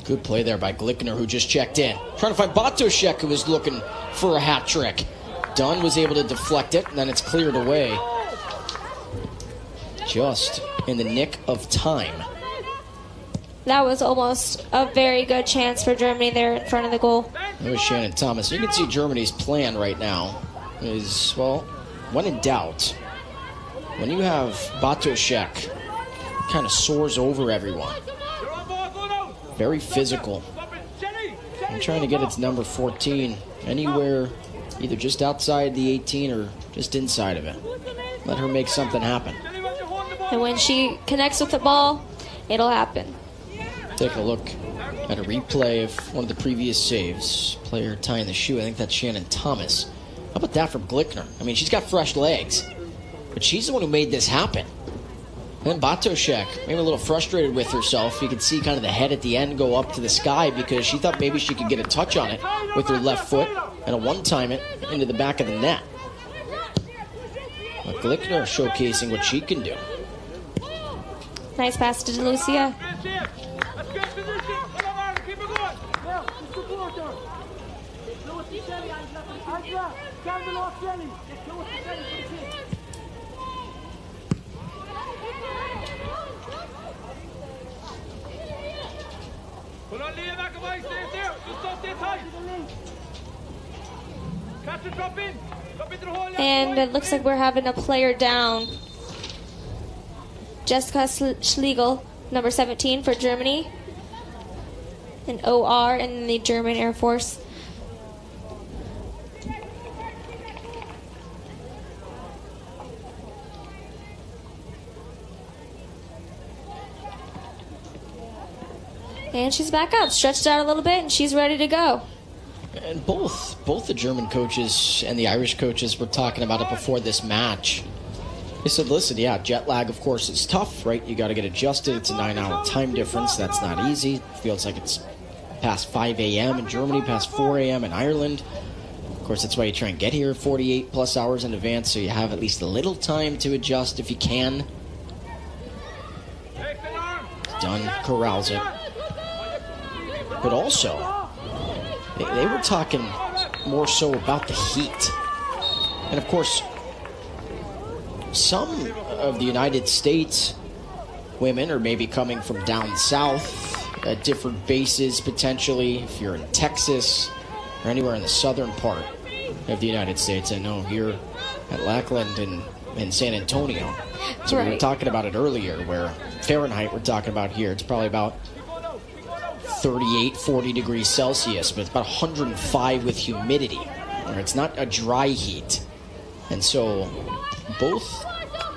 Good play there by Glickner, who just checked in. Trying to find Bartoszek, who was looking for a hat trick. Dunn was able to deflect it, and then it's cleared away. Just in the nick of time. That was almost a very good chance for Germany there in front of the goal. That was Shannon Thomas. You can see Germany's plan right now is, well, when in doubt, when you have Bartoszek kind of soars over everyone, very physical, and trying to get its number 14 anywhere either just outside the 18 or just inside of it. Let her make something happen. And when she connects with the ball, it'll happen. Take a look at a replay of one of the previous saves. Player tying the shoe. I think that's Shannon Thomas. How about that from Glickner? I mean, she's got fresh legs, but she's the one who made this happen. And then Bartoszek, maybe a little frustrated with herself. You could see kind of the head at the end go up to the sky because she thought maybe she could get a touch on it with her left foot and a one-time it into the back of the net. But Glickner showcasing what she can do. Nice pass to Lucia. And it looks like we're having a player down. Jessica Schlegel, number 17 for Germany. An OR in the German Air Force. And she's back up, stretched out a little bit, and she's ready to go. And both the German coaches and the Irish coaches were talking about it before this match. They said, listen, yeah, jet lag, of course, is tough, right? You got to get adjusted. It's a 9-hour time difference. That's not easy. Feels like it's past 5 a.m. in Germany, past 4 a.m. in Ireland. Of course, that's why you try and get here 48 plus hours in advance, so you have at least a little time to adjust if you can. Dunn corrals it. But also, they were talking more so about the heat. And of course, some of the United States women are maybe coming from down south at different bases potentially. If you're in Texas or anywhere in the southern part of the United States. I know here at Lackland and in San Antonio. So we were talking about it earlier where Fahrenheit we're talking about here. It's probably about 38, 40 degrees Celsius, but it's about 105 with humidity. It's not a dry heat. And so both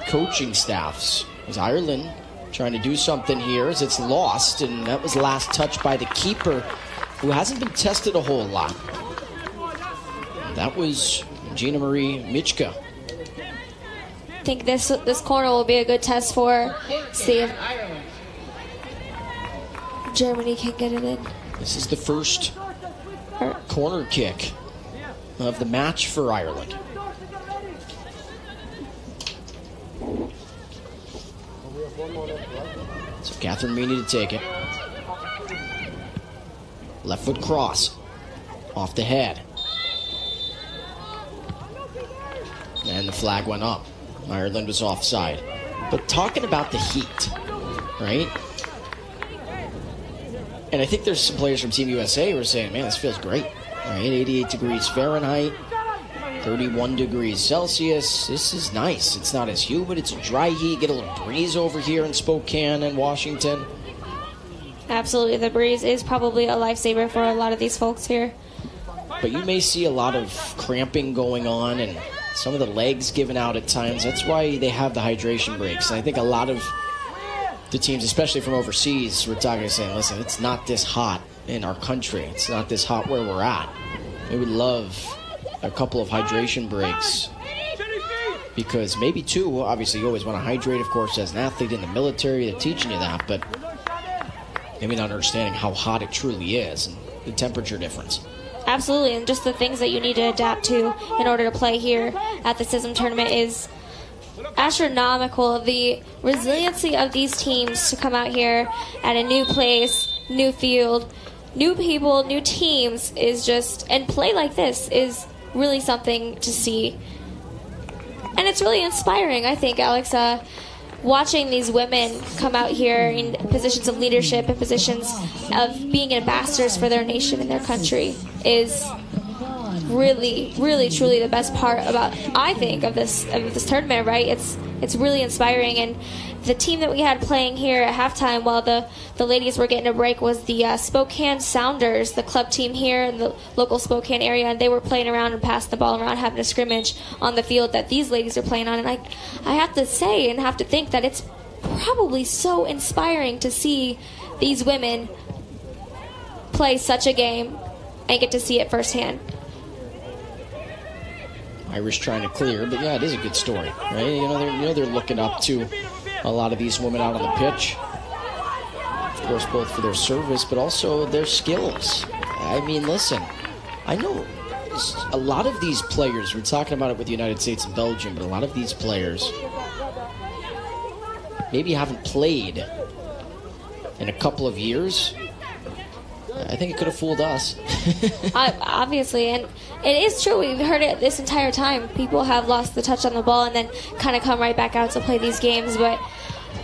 coaching staffs, is Ireland trying to do something here as it's lost, and that was last touched by the keeper, who hasn't been tested a whole lot. That was Gina Marie Michka. I think this corner will be a good test for, see if Germany can get it in. This is the first corner kick of the match for Ireland. So Catherine Meany to take it. Left foot cross. Off the head. And the flag went up. Ireland was offside. But talking about the heat, right? And I think there's some players from Team USA who are saying, man, this feels great. Right? 88 degrees Fahrenheit, 31 degrees Celsius. This is nice. It's not as humid. It's a dry heat. Get a little breeze over here in Spokane and Washington. Absolutely. The breeze is probably a lifesaver for a lot of these folks here. But you may see a lot of cramping going on and some of the legs giving out at times. That's why they have the hydration breaks. And I think a lot of the teams, especially from overseas, we're talking saying, listen, it's not this hot in our country. It's not this hot where we're at. We would love a couple of hydration breaks. Because maybe two, obviously you always want to hydrate, of course, as an athlete in the military. They're teaching you that, but maybe not understanding how hot it truly is and the temperature difference. Absolutely, and just the things that you need to adapt to in order to play here at the CISM tournament is astronomical. The resiliency of these teams to come out here at a new place, new field, new people, new teams is just, and play like this is really something to see. And it's really inspiring, I think, Alex. Watching these women come out here in positions of leadership and positions of being ambassadors for their nation and their country is really, really, truly the best part about, I think, of this tournament, right? It's really inspiring. And the team that we had playing here at halftime while the ladies were getting a break was the Spokane Sounders, the club team here in the local Spokane area, and they were playing around and passing the ball around, having a scrimmage on the field that these ladies are playing on. And I have to say and have to think that it's probably so inspiring to see these women play such a game and get to see it firsthand. Irish trying to clear, but yeah, it is a good story, right? You know they're looking up to a lot of these women out on the pitch. Of course, both for their service, but also their skills. I mean, listen, I know a lot of these players, we're talking about it with the United States and Belgium, but a lot of these players maybe haven't played in a couple of years, I think it could have fooled us. Obviously, and it is true. We've heard it this entire time. People have lost the touch on the ball and then kind of come right back out to play these games. But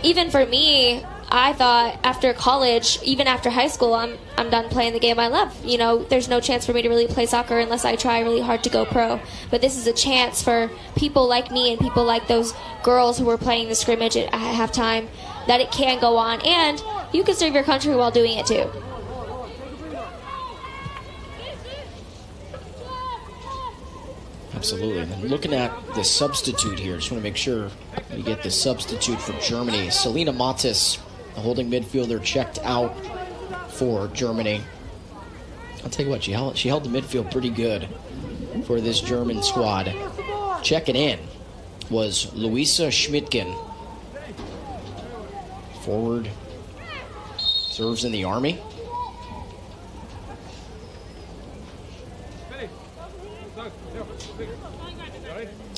even for me, I thought after college, even after high school, I'm done playing the game I love. You know, there's no chance for me to really play soccer unless I try really hard to go pro. But this is a chance for people like me and people like those girls who were playing the scrimmage at halftime that it can go on, and you can serve your country while doing it too. Absolutely. And looking at the substitute here, just want to make sure we get the substitute for Germany. Selena Matis, the holding midfielder, checked out for Germany. I'll tell you what, she held the midfield pretty good for this German squad. Checking in was Luisa Schmidtgen. Forward, serves in the Army.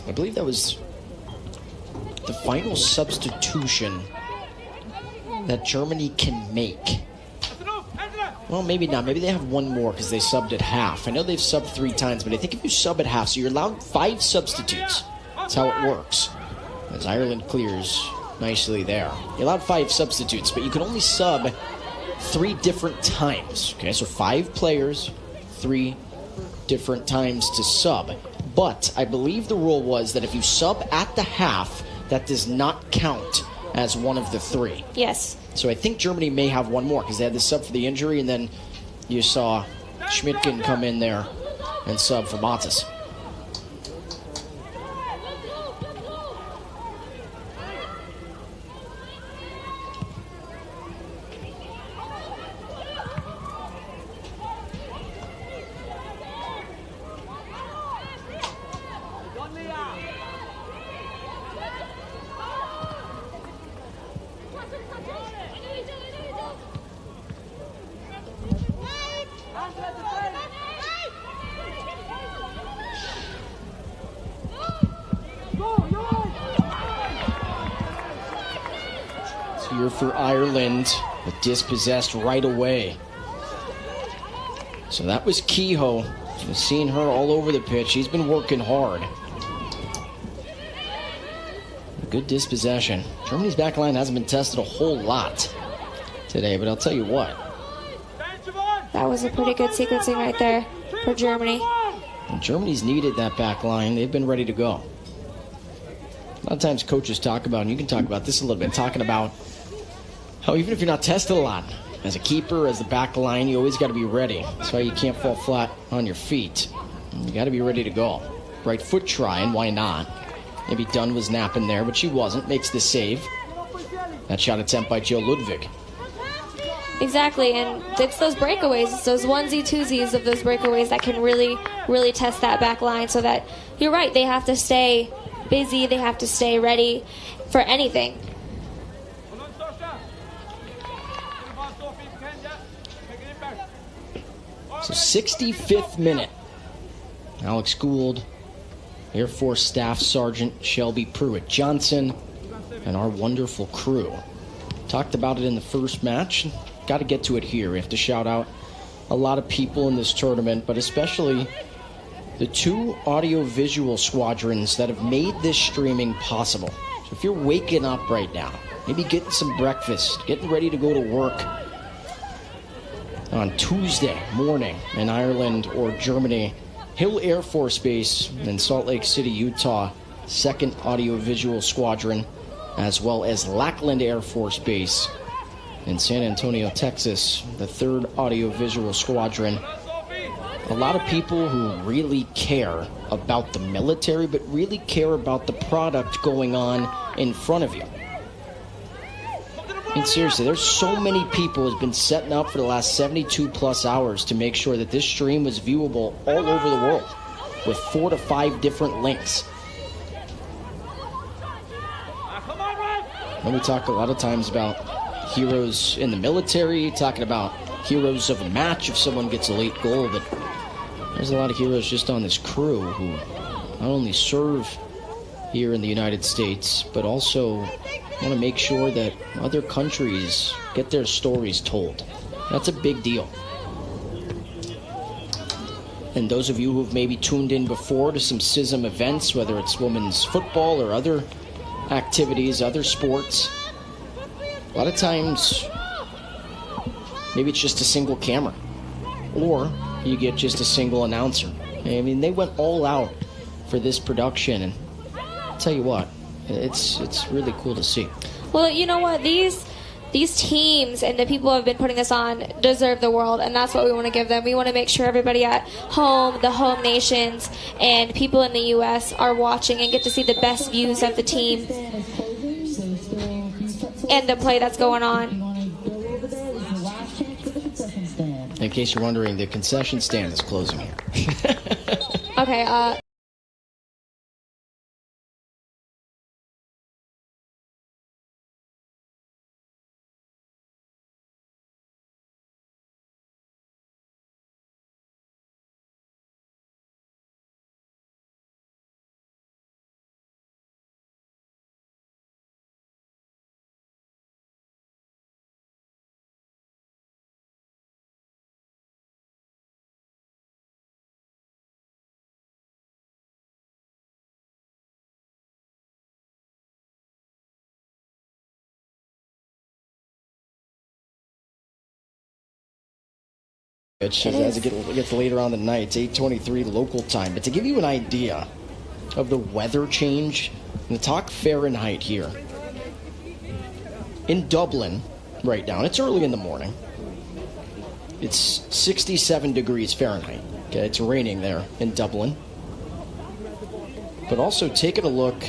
I believe that was the final substitution that Germany can make. Well, maybe not. Maybe they have one more because they subbed at half. I know they've subbed 3 times, but I think if you sub at half, so you're allowed 5 substitutes. That's how it works. As Ireland clears nicely there. You're allowed 5 substitutes, but you can only sub 3 different times. Okay, so 5 players, 3 different times to sub. But I believe the rule was that if you sub at the half, that does not count as one of the 3. Yes. So I think Germany may have one more because they had the sub for the injury, and then you saw Schmidtgen come in there and sub for Matis. Here for Ireland, but dispossessed right away. So that was Kehoe. We've seen her all over the pitch. She's been working hard. A good dispossession. Germany's back line hasn't been tested a whole lot today, but I'll tell you what. That was a pretty good sequencing right there for Germany. And Germany's needed that back line. They've been ready to go. A lot of times coaches talk about, and you can talk about this a little bit, talking about how even if you're not tested a lot, as a keeper, as the back line, you always got to be ready. That's why you can't fall flat on your feet. You got to be ready to go. Right foot trying, why not? Maybe Dunn was napping there, but she wasn't. Makes the save. That shot attempt by Joe Ludwig. Exactly, and it's those breakaways, it's those onesie twosies of those breakaways that can really, really test that back line, so that, you're right, they have to stay busy, they have to stay ready for anything. So 65th minute. Alex Gould, Air Force Staff Sergeant Shelby Pruitt-Johnson, and our wonderful crew. Talked about it in the first match. Got to get to it here. We have to shout out a lot of people in this tournament, but especially the 2 audio-visual squadrons that have made this streaming possible. So if you're waking up right now, maybe getting some breakfast, getting ready to go to work on Tuesday morning in Ireland or Germany, Hill Air Force Base in Salt Lake City, Utah, 2nd Audio-Visual Squadron, as well as Lackland Air Force Base in San Antonio, Texas, the 3rd Audio-Visual Squadron. A lot of people who really care about the military, but really care about the product going on in front of you. I mean, seriously, there's so many people who've been setting up for the last 72 plus hours to make sure that this stream was viewable all over the world with 4 to 5 different links. And we talk a lot of times about heroes in the military, talking about heroes of a match if someone gets a late goal, but there's a lot of heroes just on this crew who not only serve here in the United States, but also want to make sure that other countries get their stories told. That's a big deal. And those of you who've maybe tuned in before to some CISM events, whether it's women's football or other activities, other sports, a lot of times maybe it's just a single camera, or you get just a single announcer. I mean, they went all out for this production, and I'll tell you what, it's really cool to see. Well, you know what? These teams and the people who have been putting this on deserve the world, and that's what we want to give them. We want to make sure everybody at home, the home nations, and people in the U.S. are watching and get to see the best views of the team and the play that's going on. In case you're wondering, the concession stand is closing here. Okay, As it gets later on in the night, it's 8:23 local time. But to give you an idea of the weather change, I'm going to talk Fahrenheit here. In Dublin right now, and it's early in the morning, it's 67 degrees Fahrenheit. Okay, it's raining there in Dublin. But also taking a look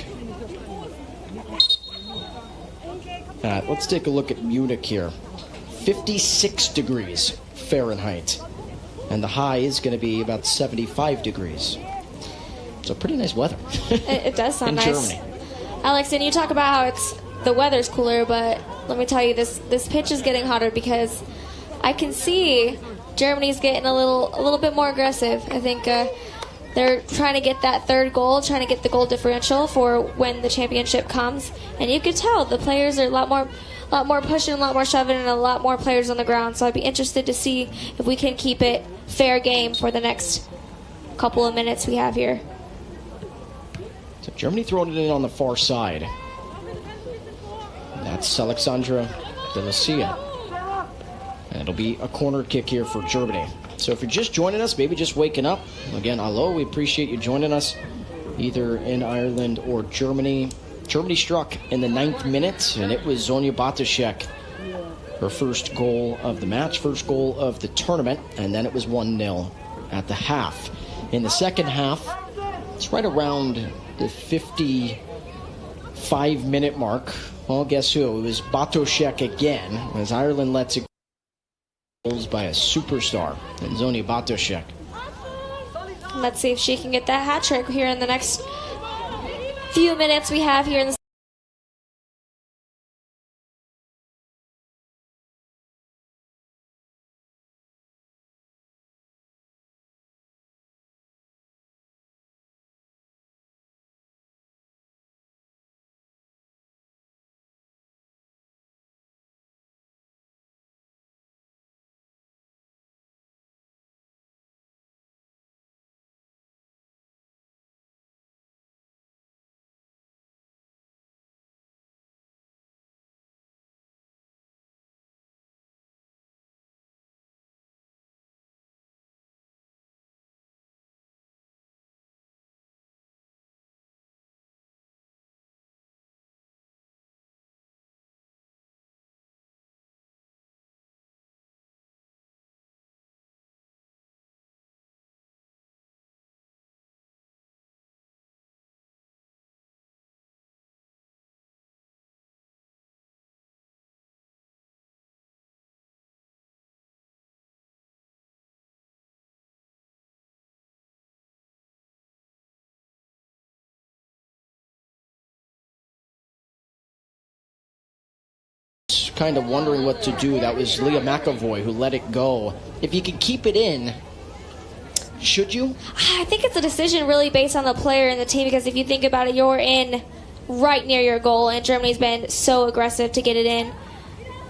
at, let's take a look at Munich here. 56 degrees Fahrenheit, and the high is going to be about 75 degrees. So pretty nice weather. it does sound in nice. Germany. Alex, and you talk about how the weather's cooler, but let me tell you, this pitch is getting hotter because I can see Germany's getting a little bit more aggressive. I think they're trying to get that third goal, trying to get the goal differential for when the championship comes, and you can tell the players are a lot more pushing, a lot more shoving, and a lot more players on the ground. So I'd be interested to see if we can keep it fair game for the next couple of minutes we have here. So Germany throwing it in on the far side. That's Alexandra de Lucia. And it'll be a corner kick here for Germany. So if you're just joining us, maybe just waking up, again, hello, we appreciate you joining us, either in Ireland or Germany. Germany struck in the 9th minute, and it was Zonia Bartoszek, her first goal of the match, first goal of the tournament, and then it was 1-0 at the half. In the second half, it's right around the 55-minute mark. Well, guess who? It was Bartoszek again, as Ireland lets it goals by a superstar, and Zonia Bartoszek. Let's see if she can get that hat trick here in the next few minutes we have here in the kind of wondering what to do. That was Leah McAvoy who let it go. If you can keep it in, Should you? I think it's a decision really based on the player and the team, because if you think about it, you're in right near your goal, and Germany's been so aggressive to get it in.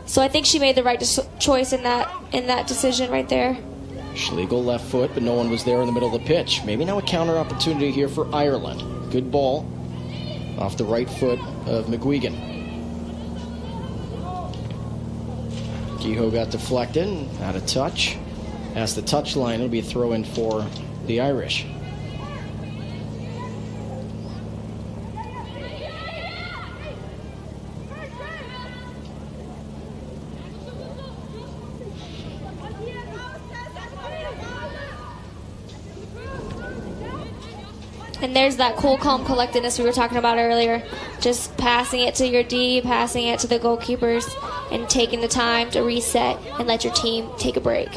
So I think she made the right choice in that decision right there. Schlegel left foot, but no one was there in the middle of the pitch. Maybe now a counter opportunity here for Ireland. Good ball off the right foot of McGuigan. Kehoe got deflected, out of touch. Past the touch line, it'll be a throw in for the Irish. And there's that cool, calm collectedness we were talking about earlier. Just passing it to your D, passing it to the goalkeepers, and taking the time to reset and let your team take a break.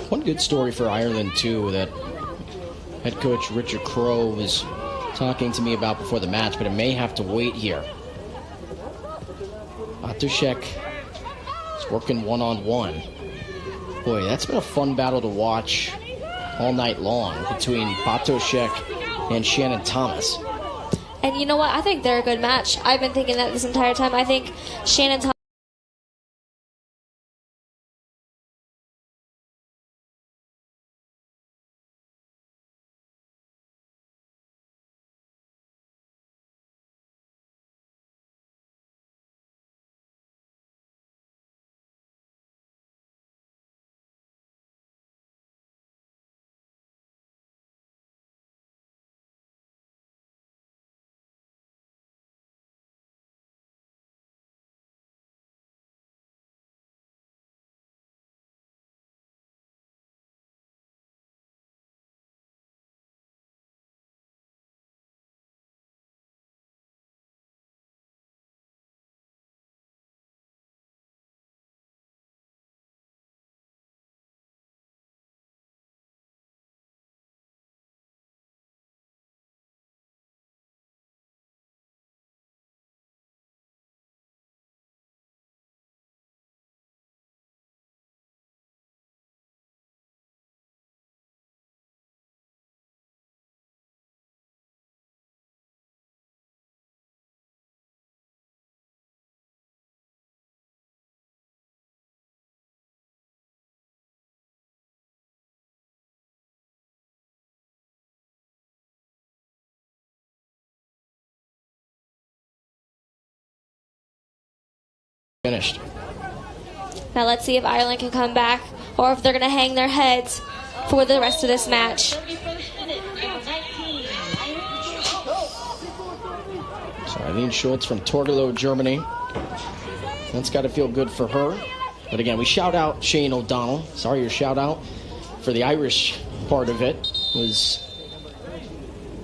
One good story for Ireland, too, that head coach Richard Crowe was talking to me about before the match, but it may have to wait here. Bartoszek is working one-on-one. Boy, that's been a fun battle to watch all night long between Bartoszek and Shannon Thomas. And you know what? I think they're a good match. I've been thinking that this entire time. I think Shannon Thomas finished. Now let's see if Ireland can come back or if they're going to hang their heads for the rest of this match. So Eileen Schultz from Torgelow, Germany. That's got to feel good for her. But again, we shout out Shane O'Donnell. Sorry, your shout out for the Irish part of it was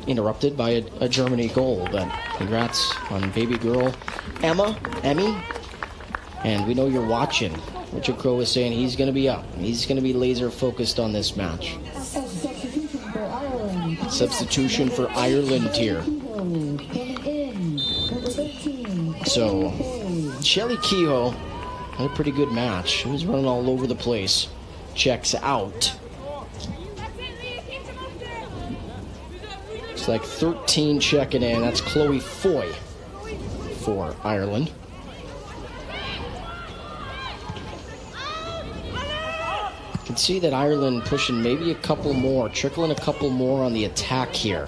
interrupted by a Germany goal. But congrats on baby girl Emmy. And we know you're watching. Richard Crowe is saying he's going to be up. He's going to be laser focused on this match. Substitution for Ireland here. So, Shelley Kehoe had a pretty good match. She was running all over the place. Checks out. It's like 13 checking in. That's Chloe Foy for Ireland. You can see that Ireland pushing maybe a couple more, trickling a couple more on the attack here.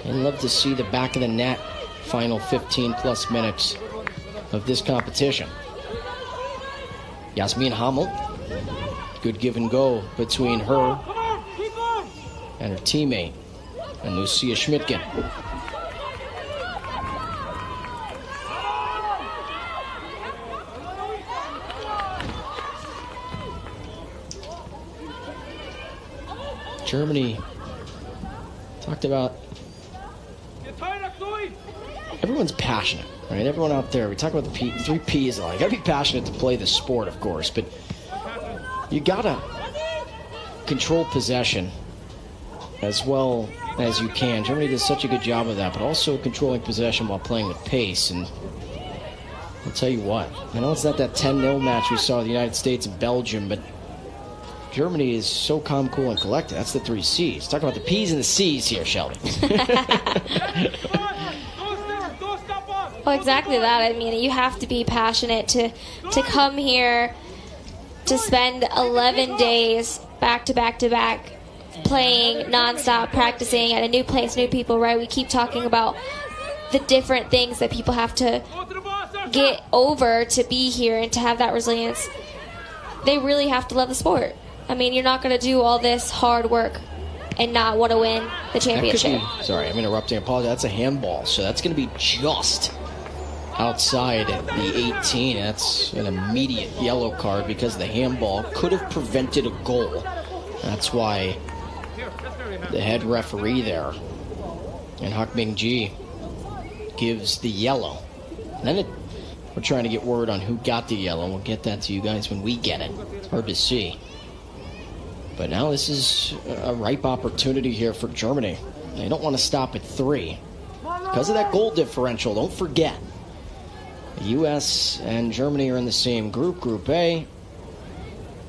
I'd love to see the back of the net final 15 plus minutes of this competition. Yasmin Hamel, good give and go between her and her teammate, and Lucia Schmidtgen. Germany talked about everyone's passionate, right? Everyone out there, we talk about the three P's. You gotta be passionate to play the sport, of course, but you gotta control possession as well as you can. Germany does such a good job of that, but also controlling possession while playing with pace. And I'll tell you what, I know it's not that 10-0 match we saw with the United States and Belgium, but Germany is so calm, cool, and collected. That's the 3 C's. Talk about the P's and the C's here, Shelby. Well, exactly that. I mean, you have to be passionate to come here to spend 11 days back to back to back playing nonstop, practicing at a new place, new people, right? We keep talking about the different things that people have to get over to be here and to have that resilience. They really have to love the sport. I mean, you're not going to do all this hard work and not want to win the championship. Sorry, I'm interrupting. I apologize. That's a handball, so that's going to be just outside the 18. That's an immediate yellow card because the handball could have prevented a goal. That's why the head referee there, and Hak Ming-ji, gives the yellow. Then we're trying to get word on who got the yellow. We'll get that to you guys when we get it. It's hard to see. But now this is a ripe opportunity here for Germany. They don't want to stop at 3. Because of that goal differential, don't forget. The U.S. and Germany are in the same group, Group A.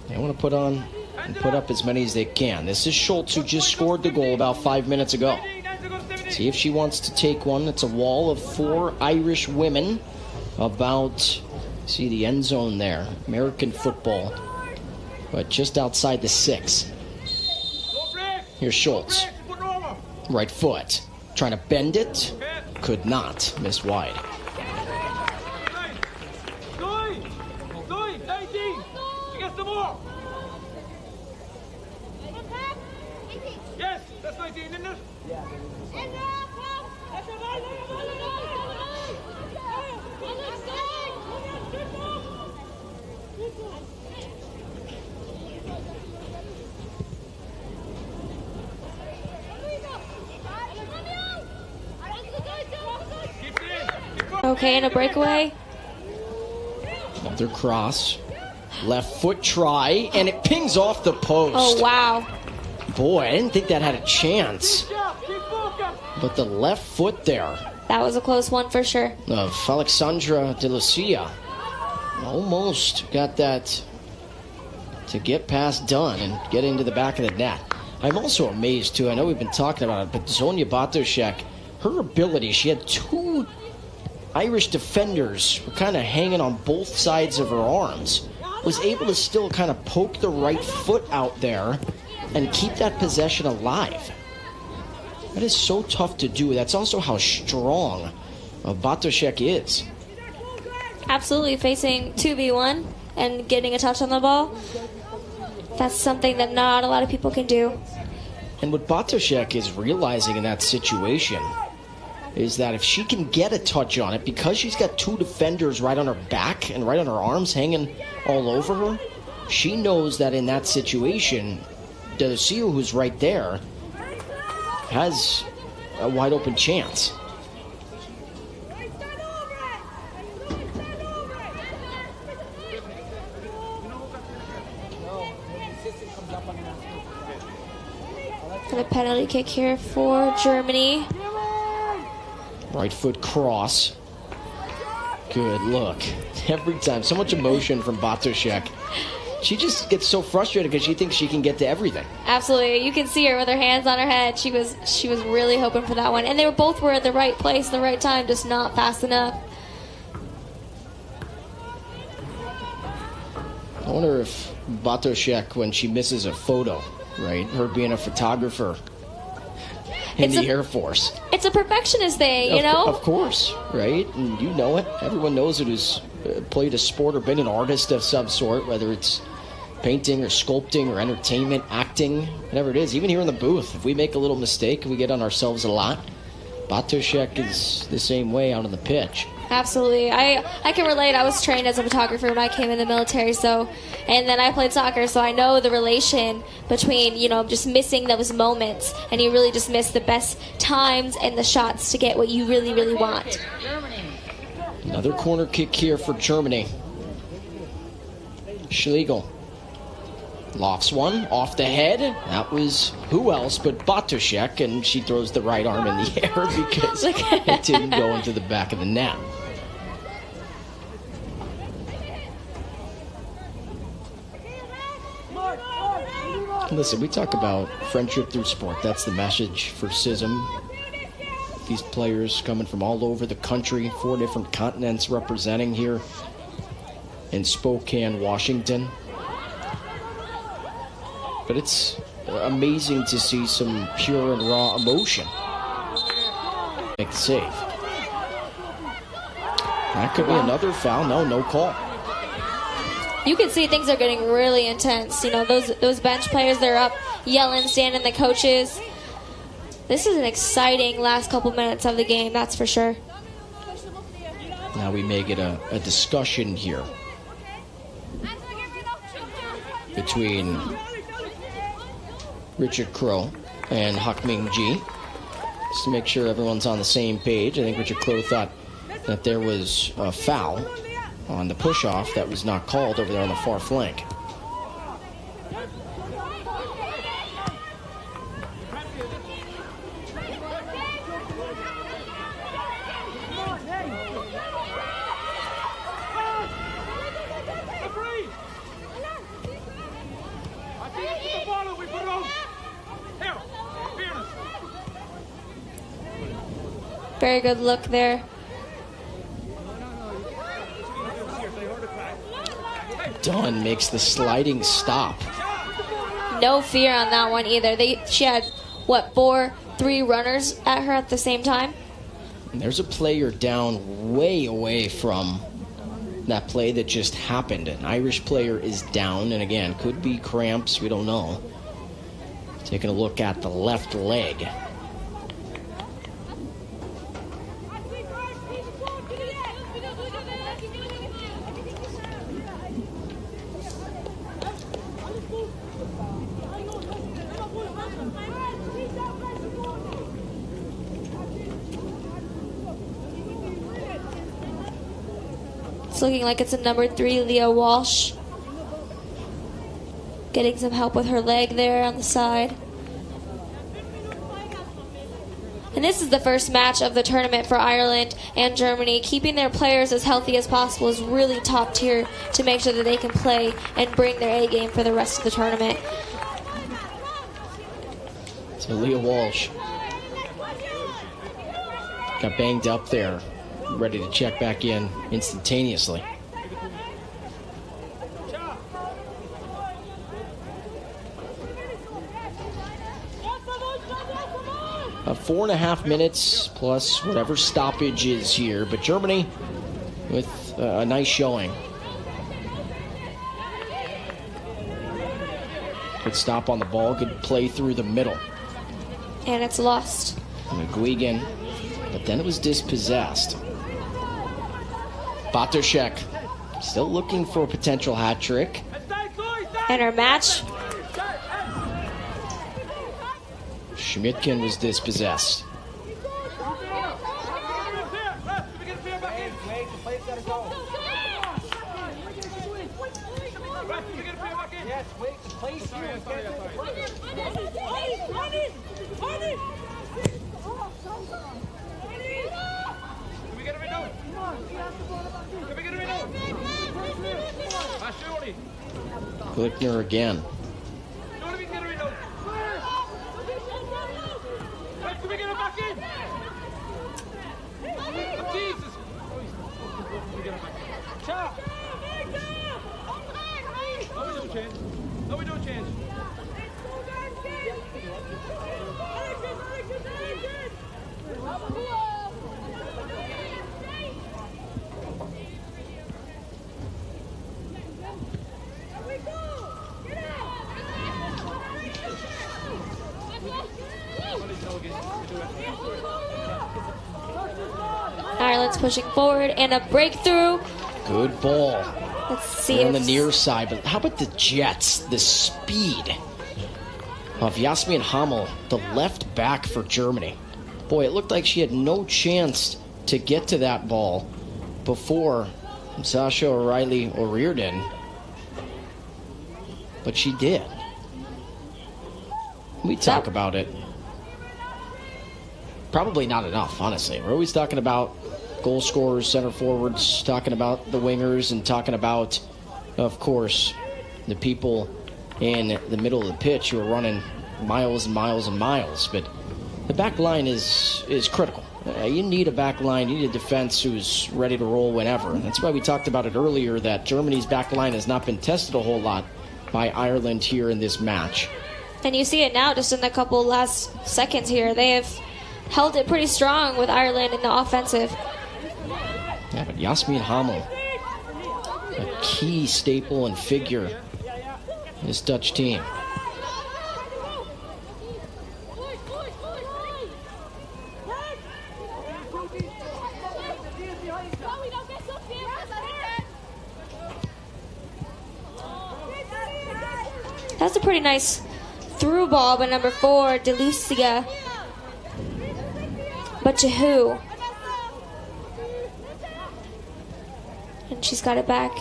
They want to put on and put up as many as they can. This is Schultz, who just scored the goal about 5 minutes ago. See if she wants to take one. It's a wall of 4 Irish women about, see the end zone there, American football, but just outside the 6. Here's Schultz. Right foot. Trying to bend it. Could not. Missed wide. Yes, that's 19, isn't it? Yeah. Okay, and a breakaway. Another cross. Left foot try, and it pings off the post. Oh, wow. Boy, I didn't think that had a chance. But the left foot there That was a close one for sure. of Alexandra de Lucia almost got that to get past Dunn and get into the back of the net. I'm also amazed, too. I know we've been talking about it, but Zonia Bartoszek, her ability, she had 2 Irish defenders were kind of hanging on both sides of her arms, was able to still kind of poke the right foot out there and keep that possession alive. That is so tough to do. That's also how strong Bartoszek is. Absolutely, facing 2v1 and getting a touch on the ball. That's something that not a lot of people can do. And what Bartoszek is realizing in that situation is that if she can get a touch on it, because she's got 2 defenders right on her back and right on her arms hanging all over her, she knows that in that situation, De Lucia, who's right there, has a wide open chance. And a penalty kick here for Germany. Right foot cross. Good look. Every time, so much emotion from Bartoszek. She just gets so frustrated because she thinks she can get to everything. Absolutely. You can see her with her hands on her head. She was really hoping for that one. And they were both at the right place, the right time, just not fast enough. I wonder if Bartoszek, when she misses a photo, right, her being a photographer in the Air Force. It's a perfectionist thing, you know? Of course, right? And you know it. Everyone knows it who's played a sport or been an artist of some sort, whether it's painting or sculpting or entertainment, acting, whatever it is. Even here in the booth, if we make a little mistake, we get on ourselves a lot. Bartoszek is the same way out on the pitch. Absolutely. I can relate. I was trained as a photographer when I came in the military, and then I played soccer, so I know the relation between, just missing those moments, and you really just miss the best times and the shots to get what you really, really want. Another corner kick here for Germany. Schlegel. Lofts one off the head. That was who else but Bartoszek, and she throws the right arm in the air because it didn't go into the back of the net. Listen, we talk about friendship through sport. That's the message for CISM. These players coming from all over the country, 4 different continents representing here in Spokane, Washington. But it's amazing to see some pure and raw emotion. Make the save. That could be another foul. No call. You can see things are getting really intense. You know, those bench players, they're up yelling, standing the coaches. This is an exciting last couple minutes of the game, that's for sure. Now we may get a discussion here between Richard Crow and Hakming Ji. Just to make sure everyone's on the same page. I think Richard Crow thought that there was a foul on the push-off that was not called over there on the far flank. Very good look there. Dunn makes the sliding stop. No fear on that one either. She had, what, 3 runners at her at the same time? And there's a player down way away from that play that just happened. An Irish player is down, and again, could be cramps, we don't know. Taking a look at the left leg. It's looking like it's a number 3, Leah Walsh. Getting some help with her leg there on the side. And this is the first match of the tournament for Ireland and Germany. Keeping their players as healthy as possible is really top tier to make sure that they can play and bring their A game for the rest of the tournament. So Leah Walsh got banged up there, ready to check back in instantaneously. About 4.5 minutes plus whatever stoppage is here, but Germany with a nice showing. Good stop on the ball, good play through the middle. And it's lost. McGuigan, but then it was dispossessed. Bartoszek still looking for a potential hat trick. And her match. Schmidtkin was dispossessed. Glickner again. Ireland's pushing forward and a breakthrough. Good ball. Let's see on the near side, but how about the Jets? The speed of Yasmin Hamel, the left back for Germany. Boy, it looked like she had no chance to get to that ball before Sasha O'Reilly O'Riordan but she did. We talk about it. Probably not enough, honestly. We're always talking about goal scorers, center forwards, talking about the wingers, and talking about, of course, the people in the middle of the pitch who are running miles and miles and miles. But the back line is critical. You need a back line. You need a defense who's ready to roll whenever. And that's why we talked about it earlier, that Germany's back line has not been tested a whole lot by Ireland here in this match. And you see it now just in the couple last seconds here. They have held it pretty strong with Ireland in the offensive. Yeah, but Yasmin Hamel, a key staple and figure in this Dutch team. That's a pretty nice through ball by number 4, DeLucia. But to who? And she's got it back.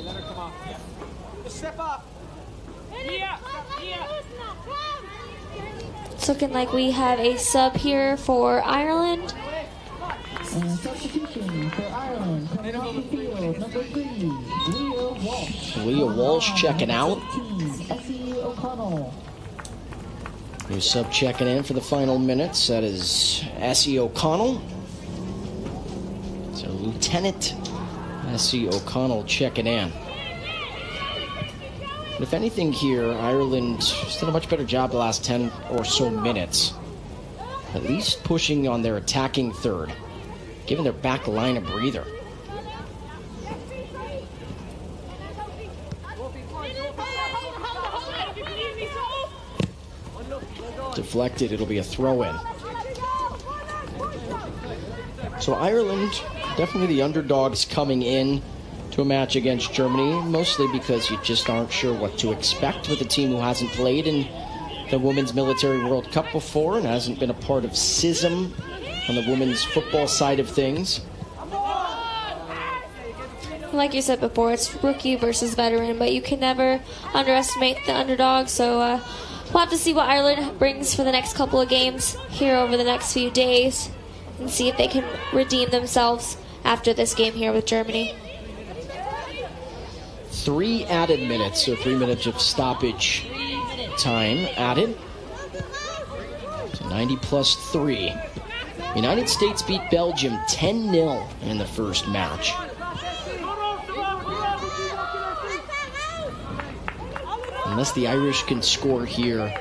Let her come off. Just step up. Yeah. It's looking like we have a sub here for Ireland. And substitution for Ireland coming off the field, number 3, Leah Walsh. Leah Walsh checking out. 15, S.E. O'Connell. New sub checking in for the final minutes. That is S.E. O'Connell. So Lieutenant S.E. O'Connell checking in. But if anything here, Ireland has done a much better job the last 10 or so minutes. At least pushing on their attacking third, giving their back line a breather. Deflected, it'll be a throw-in. So Ireland, definitely the underdogs coming in to a match against Germany, mostly because you just aren't sure what to expect with a team who hasn't played in the Women's Military World Cup before and hasn't been a part of CISM on the women's football side of things. Like you said before, it's rookie versus veteran, but you can never underestimate the underdog. So we'll have to see what Ireland brings for the next couple of games here over the next few days and see if they can redeem themselves after this game here with Germany. 3 added minutes, so 3 minutes of stoppage time added. So 90 plus 3. United States beat Belgium 10-0 in the first match. Unless the Irish can score here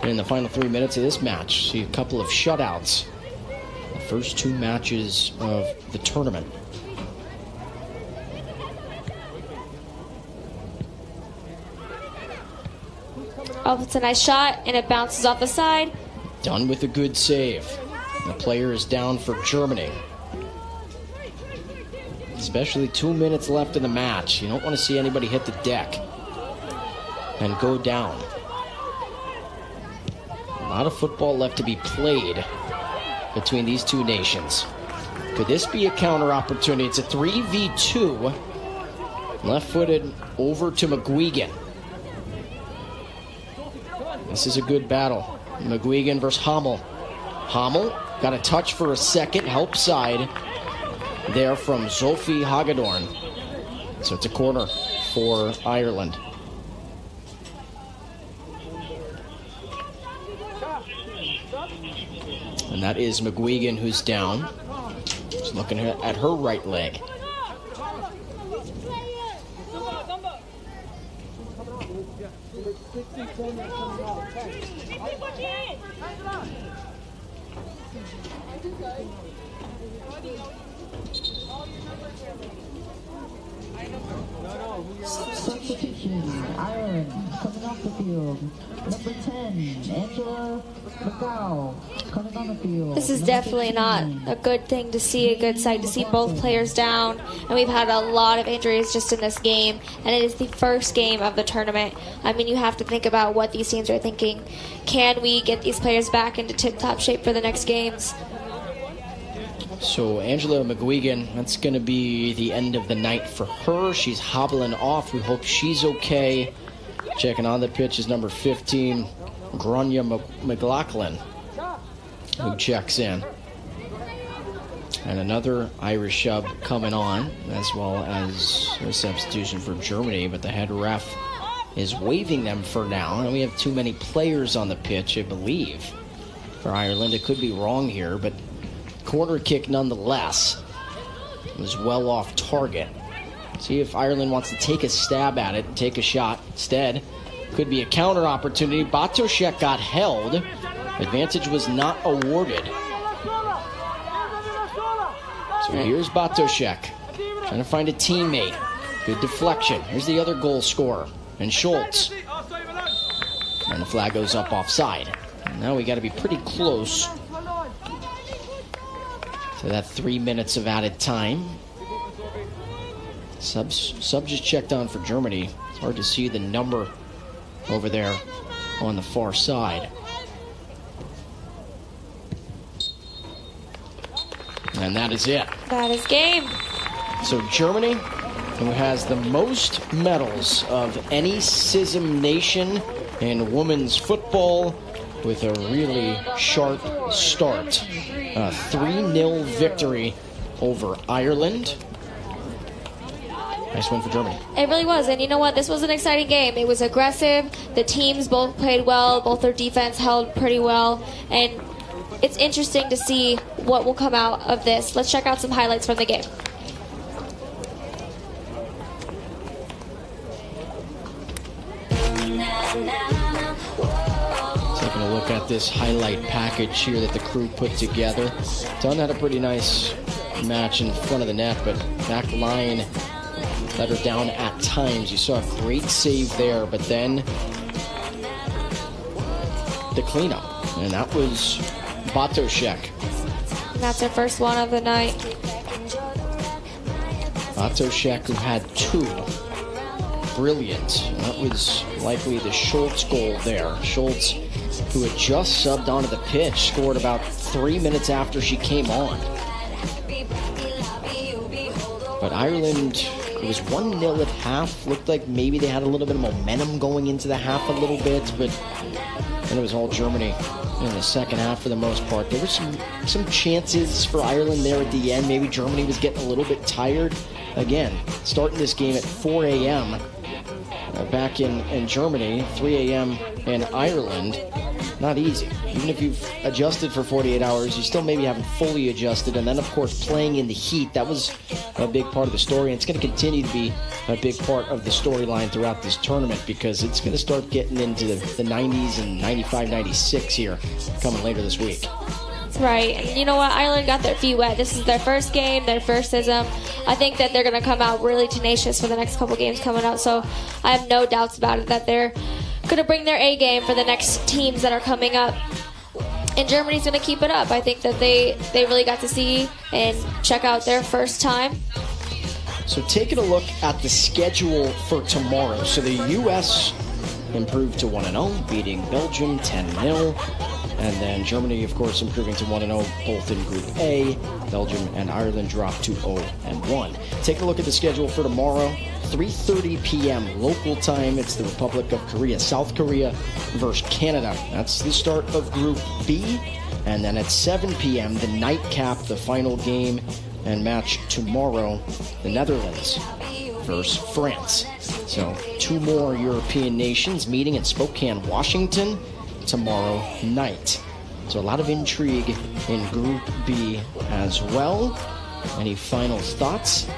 in the final 3 minutes of this match. See a couple of shutouts. The first 2 matches of the tournament. Oh, it's a nice shot, and it bounces off the side. Done with a good save. The player is down for Germany. Especially 2 minutes left in the match. You don't want to see anybody hit the deck and go down. A lot of football left to be played between these two nations. Could this be a counter opportunity? It's a 3v2. Left-footed over to McGuigan. This is a good battle. McGuigan versus Hamel. Hamel got a touch for a second, help side there from Sophie Hagedorn. So it's a corner for Ireland. And that is McGuigan who's down. Just looking at her right leg. Substitution, Ireland, coming off the field. Number 10, Angela McGow, coming on the field. This is Number definitely 15, not a good thing to see, a good sight to see both players down. And we've had a lot of injuries just in this game, and it is the first game of the tournament. I mean, you have to think about what these teams are thinking. Can we get these players back into tip-top shape for the next games? So Angela McGuigan, that's going to be the end of the night for her. She's hobbling off. We hope she's okay. Checking on the pitch is number 15, Grania McLaughlin, who checks in. And another Irish sub coming on, as well as a substitution for Germany, but the head ref is waving them for now. And we have too many players on the pitch, I believe, for Ireland. It could be wrong here, but corner kick nonetheless. It was well off target. See if Ireland wants to take a stab at it and take a shot. Instead, could be a counter opportunity. Bartoszek got held. Advantage was not awarded. So here's Bartoszek trying to find a teammate. Good deflection. Here's the other goal scorer, and Schultz. And the flag goes up offside. And now we got to be pretty close to that 3 minutes of added time. Sub just checked on for Germany. It's hard to see the number over there on the far side. And that is it. That is game. So Germany, who has the most medals of any CISM nation in women's football, with a really sharp start. A 3-0 victory over Ireland. Nice win for Germany. It really was. And you know what? This was an exciting game. It was aggressive. The teams both played well. Both their defense held pretty well. And it's interesting to see what will come out of this. Let's check out some highlights from the game. Taking a look at this highlight package here that the crew put together. Dunn had a pretty nice match in front of the net, but back line let her down at times. You saw a great save there, but then the cleanup, and that was Bartoszek. That's her first one of the night. Bartoszek, who had 2. Brilliant. That was likely the Schultz goal there. Schultz, who had just subbed onto the pitch, scored about 3 minutes after she came on. But Ireland, it was 1-0 at half. Looked like maybe they had a little bit of momentum going into the half a little bit, but then it was all Germany in the second half for the most part. There were some chances for Ireland there at the end. Maybe Germany was getting a little bit tired. Again, starting this game at 4 a.m. Back in Germany, 3 a.m. in Ireland. Not easy. Even if you've adjusted for 48 hours, you still maybe haven't fully adjusted. And then, of course, playing in the heat, that was a big part of the story. And it's going to continue to be a big part of the storyline throughout this tournament, because it's going to start getting into the 90s and 95, 96 here coming later this week. Right. And you know what? Ireland got their feet wet. This is their first game, their first CISM. I think that they're going to come out really tenacious for the next couple games coming out. So I have no doubts about it that they're going to bring their A game for the next teams that are coming up. And Germany's going to keep it up. I think that they really got to see and check out their first time. So taking a look at the schedule for tomorrow. So the U.S. improved to 1-0, beating Belgium 10-0. And then Germany, of course, improving to 1-0, both in Group A. Belgium and Ireland dropped to 0-1. Take a look at the schedule for tomorrow. 3:30 p.m. local time. It's the Republic of Korea, South Korea versus Canada. That's the start of Group B. And then at 7 p.m., the nightcap, the final game and match tomorrow, the Netherlands versus France. So 2 more European nations meeting in Spokane, Washington tomorrow night. So a lot of intrigue in Group B as well. Any final thoughts?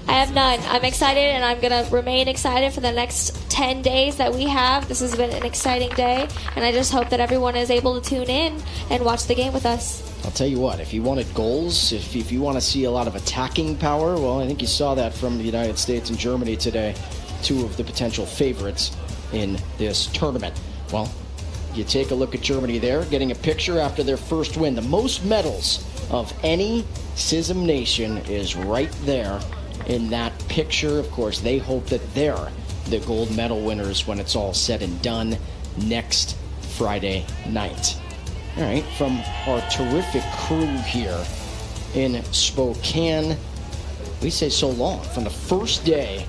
I have none. I'm excited, and I'm going to remain excited for the next 10 days that we have. This has been an exciting day, and I just hope that everyone is able to tune in and watch the game with us. I'll tell you what, if you wanted goals, if you want to see a lot of attacking power, well, I think you saw that from the United States and Germany today, 2 of the potential favorites in this tournament. Well, you take a look at Germany there, getting a picture after their first win. The most medals of any CISM nation is right there in that picture. Of course, they hope that they're the gold medal winners when it's all said and done next Friday night. All right, from our terrific crew here in Spokane. We say so long from the first day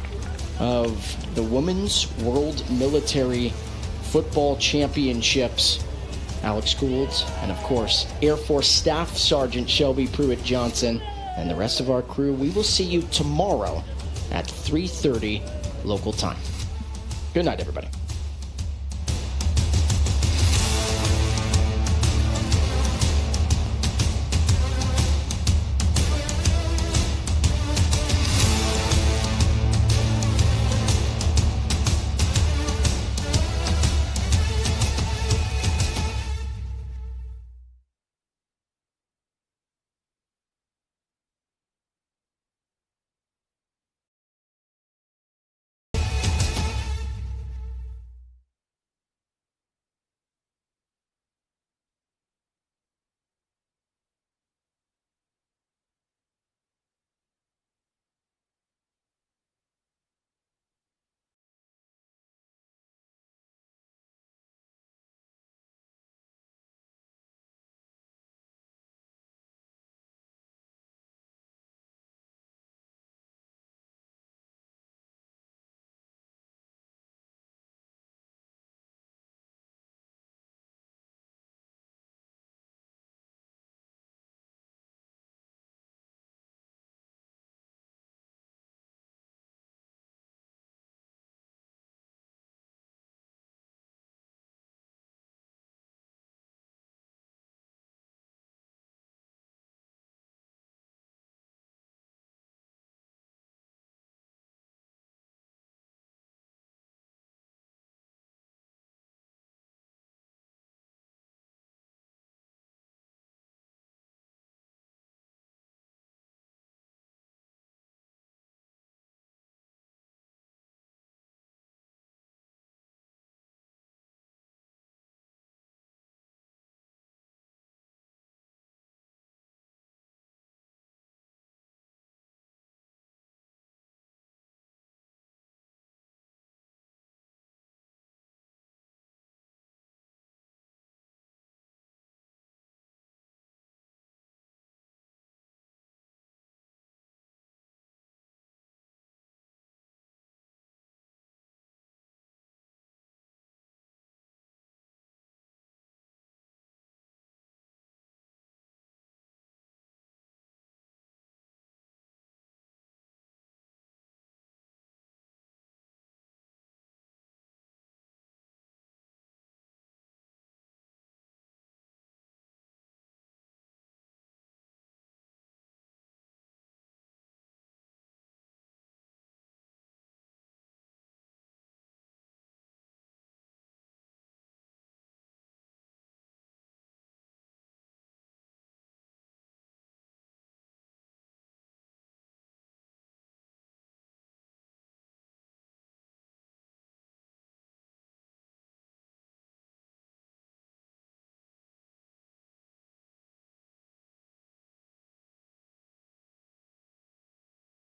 of the Women's World Military Football Championships. Alex Gould, and of course, Air Force Staff Sergeant Shelby Pruitt-Johnson, and the rest of our crew. We will see you tomorrow at 3:30 local time. Good night, everybody.